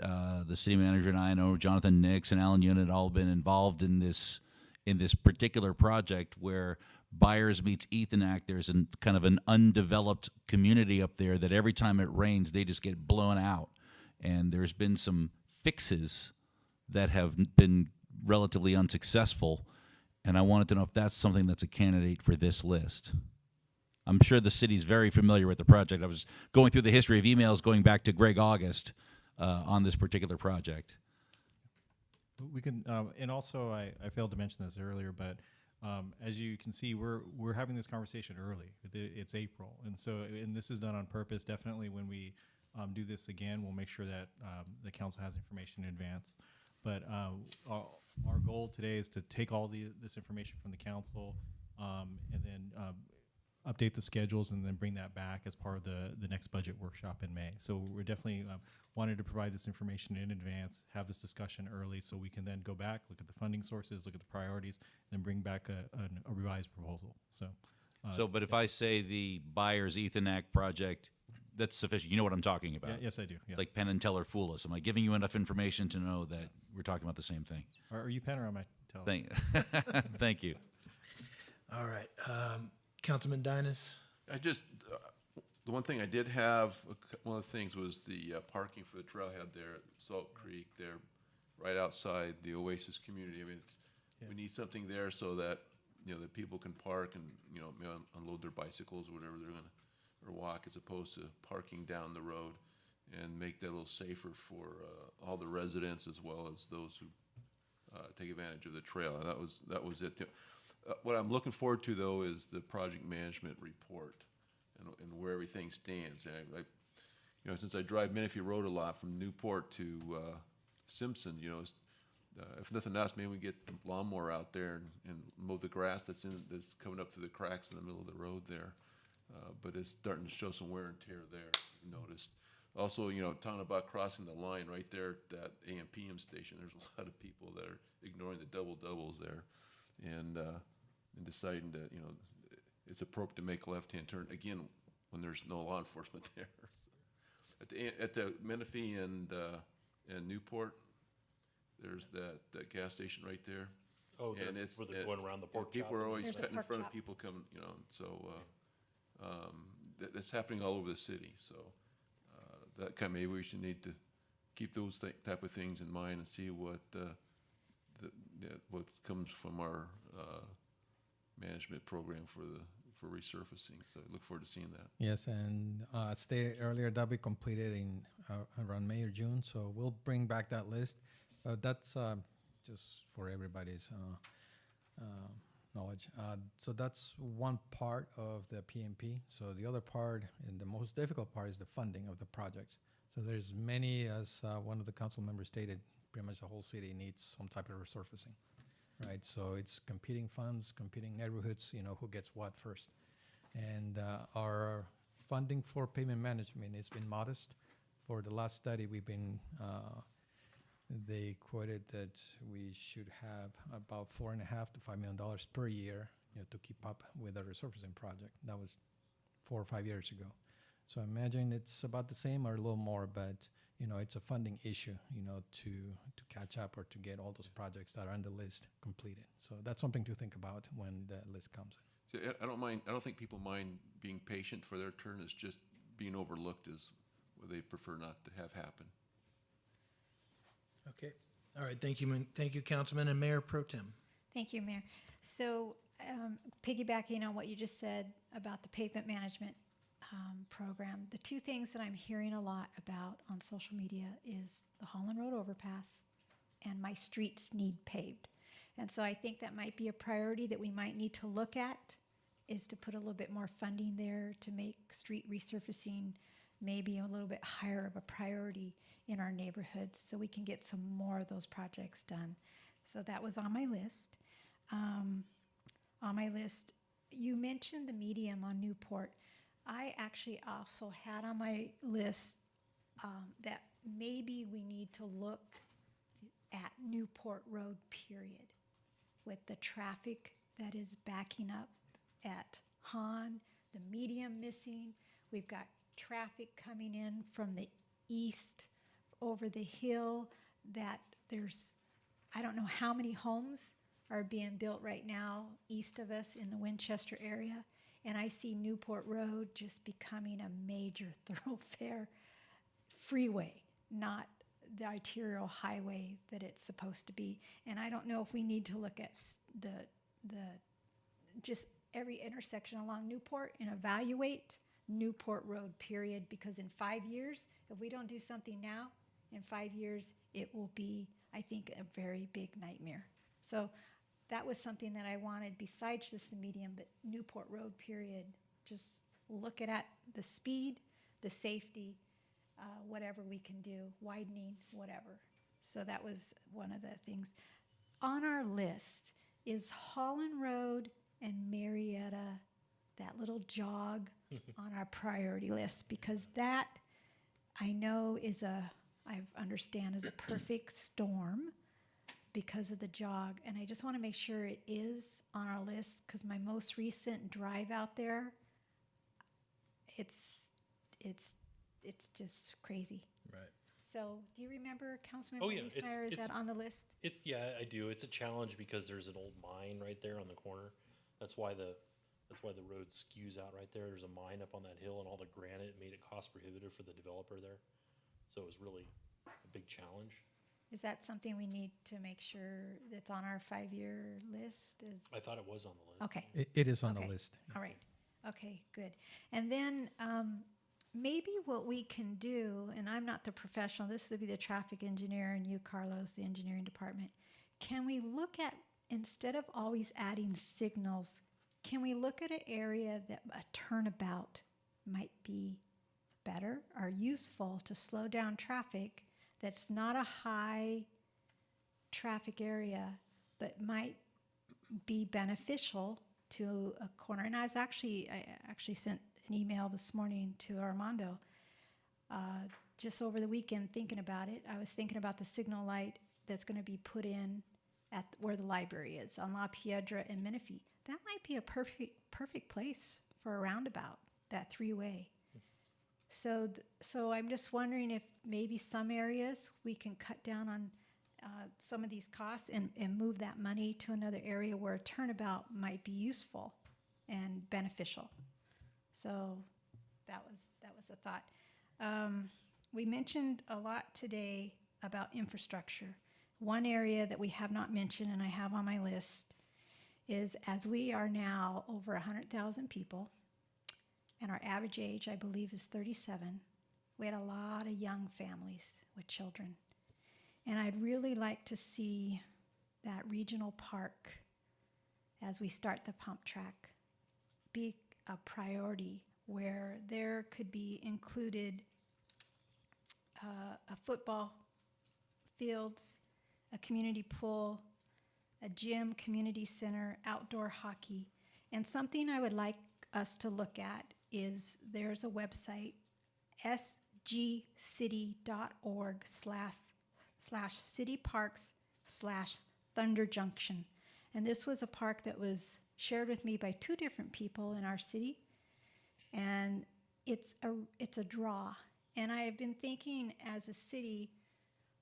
the city manager and I know Jonathan Nix and Alan Yun had all been involved in this particular project where Byers meets Ethanak. There's kind of an undeveloped community up there that every time it rains, they just get blown out. And there's been some fixes that have been relatively unsuccessful. And I wanted to know if that's something that's a candidate for this list. I'm sure the city's very familiar with the project. I was going through the history of emails going back to Greg August on this particular project. We can, and also I failed to mention this earlier, but as you can see, we're having this conversation early. It's April, and this is done on purpose. Definitely, when we do this again, we'll make sure that the council has information in advance. But our goal today is to take all this information from the council and then update the schedules and then bring that back as part of the next budget workshop in May. So we're definitely wanted to provide this information in advance, have this discussion early so we can then go back, look at the funding sources, look at the priorities, then bring back a revised proposal. But if I say the Byers Ethanak project, that's sufficient. You know what I'm talking about. Yeah, yes, I do. Yeah. Like Penn and Teller fool us. Am I giving you enough information to know that we're talking about the same thing? Are you Penn or am I Teller? Thank you. All right. Councilman Dinas. The one thing I did have, one of the things was the parking for the trailhead there at Salt Creek there, right outside the Oasis community. I mean, we need something there so that, that people can park and, unload their bicycles or whatever they're going to, or walk, as opposed to parking down the road, and make that a little safer for all the residents as well as those who take advantage of the trail. And that was it. what I'm looking forward to, though, is the project management report and where everything stands. And you know, since I drive Menifee Road a lot from Newport to Simpson, you know, if nothing else, maybe we get the lawnmower out there and mow the grass that's coming up through the cracks in the middle of the road there. But it's starting to show some wear and tear there, you noticed. Also, you know, talking about crossing the line right there at that AM/PM station, there's a lot of people that are ignoring the doubles there and deciding that, you know, it's appropriate to make a left-hand turn, again, when there's no law enforcement there. So at the Menifee and Newport, there's that gas station right there. Oh, and where they're going around the pork people chop. are always There's a cutting in pork front chop. of people coming, you know, so that's happening all over the city. So that kind of, maybe we should need to keep those type of things in mind and see what what comes from our management program for resurfacing. So I look forward to seeing that. Yes, and stated earlier, that'll be completed in around May or June, so we'll bring back that list. That's just for everybody's knowledge. So that's one part of the PMP. So the other part, and the most difficult part, is the funding of the projects. So there's many, as one of the council members stated, pretty much the whole city needs some type of resurfacing, right? So it's competing funds, competing neighborhoods, you know, who gets what first. And our funding for pavement management has been modest. For the last study, we've been, they quoted that we should have about $4.5 to $5 million per year, you know, to keep up with the resurfacing project. That was 4 or 5 years ago. So I imagine it's about the same or a little more, but, you know, it's a funding issue, you know, to catch up or to get all those projects that are on the list completed. So that's something to think about when the list comes in. So I don't think people mind being patient for their turn. It's just being overlooked is what they prefer not to have happen. Okay. All right. Thank you, Councilman and Mayor Pro Tem. Thank you, Mayor. So piggybacking on what you just said about the pavement management program, the two things that I'm hearing a lot about on social media is the Holland Road overpass and my streets need paved. And so I think that might be a priority that we might need to look at, is to put a little bit more funding there to make street resurfacing maybe a little bit higher of a priority in our neighborhoods so we can get some more of those projects done. So that was on my list. You mentioned the medium on Newport. I actually also had on my list that maybe we need to look at Newport Road, period, with the traffic that is backing up at Han, the medium missing. We've got traffic coming in from the east over the hill that there's, I don't know how many homes are being built right now east of us in the Winchester area. And I see Newport Road just becoming a major thoroughfare freeway, not the arterial highway that it's supposed to be. And I don't know if we need to look at the just every intersection along Newport and evaluate Newport Road, period, because in 5 years, if we don't do something now, in 5 years, it will be, I think, a very big nightmare. So that was something that I wanted besides just the medium, but Newport Road, period. Just look at the speed, the safety, whatever we can do, widening, whatever. So that was one of the things. On our list is Holland Road and Marietta, that little jog on our priority list, because that I know is I understand is a perfect storm because of the jog. And I just want to make sure it is on our list, because my most recent drive out there, it's just crazy. Right. So do you remember, Councilmember Oh, yeah. Wiesmeyer, is that on the list? Yeah, I do. It's a challenge because there's an old mine right there on the corner. That's why the road skews out right there. There's a mine up on that hill, and all the granite made it cost prohibitive for the developer there. So it was really a big challenge. Is that something we need to make sure that's on our 5-year list? I thought it was on the list. Okay. It is on Okay. the list. All right. Okay, good. And then maybe what we can do, and I'm not the professional, this would be the traffic engineer, and you, Carlos, the engineering department. Can we look at instead of always adding signals, can we look at an area that a turnabout might be better or useful to slow down traffic that's not a high traffic area, but might be beneficial to a corner? And I actually sent an email this morning to Armando just over the weekend thinking about it. I was thinking about the signal light that's going to be put in at where the library is on La Piedra and Menifee. That might be a perfect place for a roundabout, that three-way. So I'm just wondering if maybe some areas we can cut down on some of these costs and move that money to another area where a turnabout might be useful and beneficial. So that was a thought. We mentioned a lot today about infrastructure. One area that we have not mentioned, and I have on my list, is as we are now over 100,000 people, and our average age, I believe, is 37, we had a lot of young families with children. And I'd really like to see that regional park, as we start the pump track, be a priority where there could be included a football fields, a community pool, a gym, community center, outdoor hockey. And something I would like us to look at is there's a website, sgcity.org/cityparks/Thunder Junction. And this was a park that was shared with me by two different people in our city. And it's a draw. And I have been thinking as a city,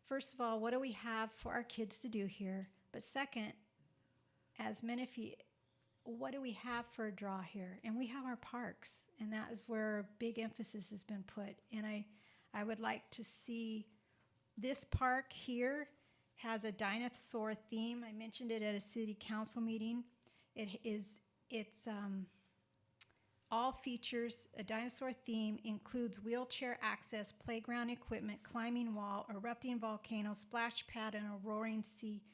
first of all, what do we have for our kids to do here? But second, as Menifee, what do we have for a draw here? And we have our parks, and that is where big emphasis has been put. And I would like to see this park here has a dinosaur theme. I mentioned it at a city council meeting. It's all features a dinosaur theme, includes wheelchair access, playground equipment, climbing wall, erupting volcano, splash pad, and a roaring sea.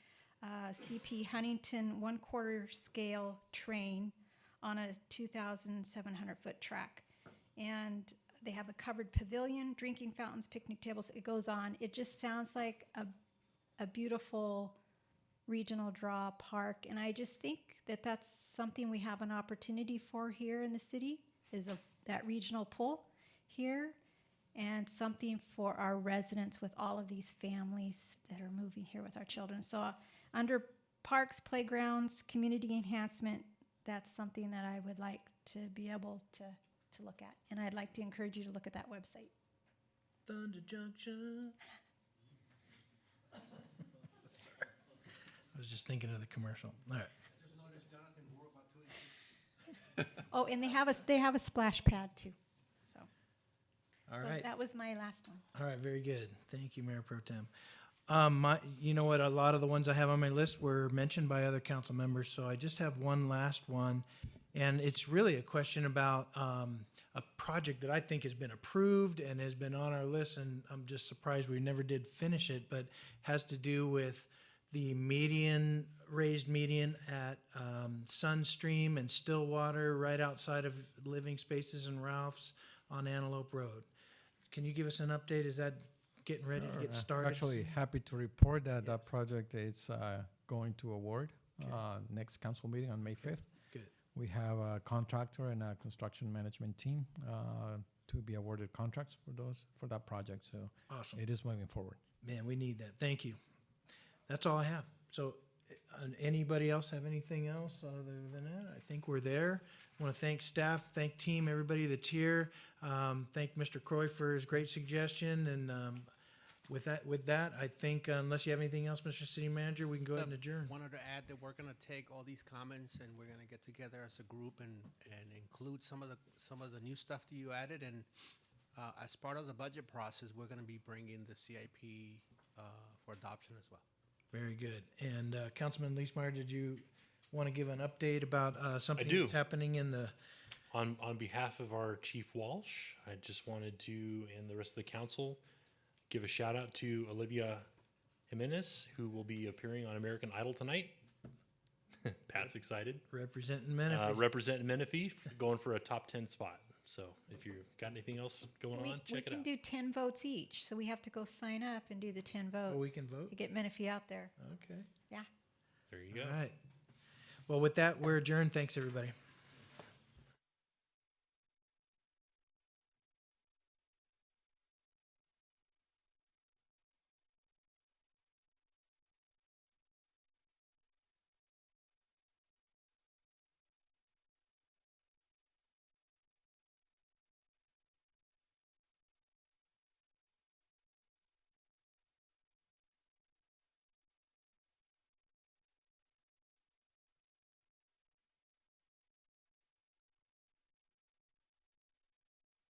CP Huntington 1/4 scale train on a 2,700-foot track. And they have a covered pavilion, drinking fountains, picnic tables. It goes on. It just sounds like a beautiful regional draw park. And I just think that that's something we have an opportunity for here in the city, is that regional pool here, and something for our residents with all of these families that are moving here with our children. So under parks, playgrounds, community enhancement, that's something that I would like to be able to look at. And I'd like to encourage you to look at that website. Thunder Junction. I was just thinking of the commercial. All right. Oh, and they have a splash pad too. So, All so right. that was my last one. All right, very good. Thank you, Mayor Pro Tem. You know what? A lot of the ones I have on my list were mentioned by other council members, so I just have one last one, and it's really a question about a project that I think has been approved and has been on our list, and I'm just surprised we never did finish it, but has to do with the raised median at Sunstream and Stillwater, right outside of Living Spaces and Ralph's on Antelope Road. Can you give us an update? Is that getting ready to get started? Actually, happy to report that that project is going to award next council meeting on May 5th. Good. We have a contractor and a construction management team to be awarded contracts for that project. So Awesome. it is moving forward. Man, we need that. Thank you. That's all I have. So anybody else have anything else other than that? I think we're there. I want to thank staff, thank team, everybody that's here. Thank Mr. Croy for his great suggestion. And with that, I think unless you have anything else, Mr. City Manager, we can go ahead and adjourn. Wanted to add that we're going to take all these comments and we're going to get together as a group and include some of the new stuff that you added. And as part of the budget process, we're going to be bringing the CIP for adoption as well. Very good. And Councilman Leesmeyer, did you want to give an update about something do. that's happening in the... On behalf of our Chief Walsh, I just wanted to, and the rest of the council, give a shout out to Olivia Jimenez, who will be appearing on American Idol tonight. Pat's excited. Representing Menifee. Representing Menifee, going for a top 10 spot. So if you got anything else going on, we check it can out. do 10 votes each, so we have to go sign up and do the 10 votes. Oh, we can vote? to get Menifee out there. Okay. Yeah. There you go. All right. Well, with that, we're adjourned. Thanks, everybody.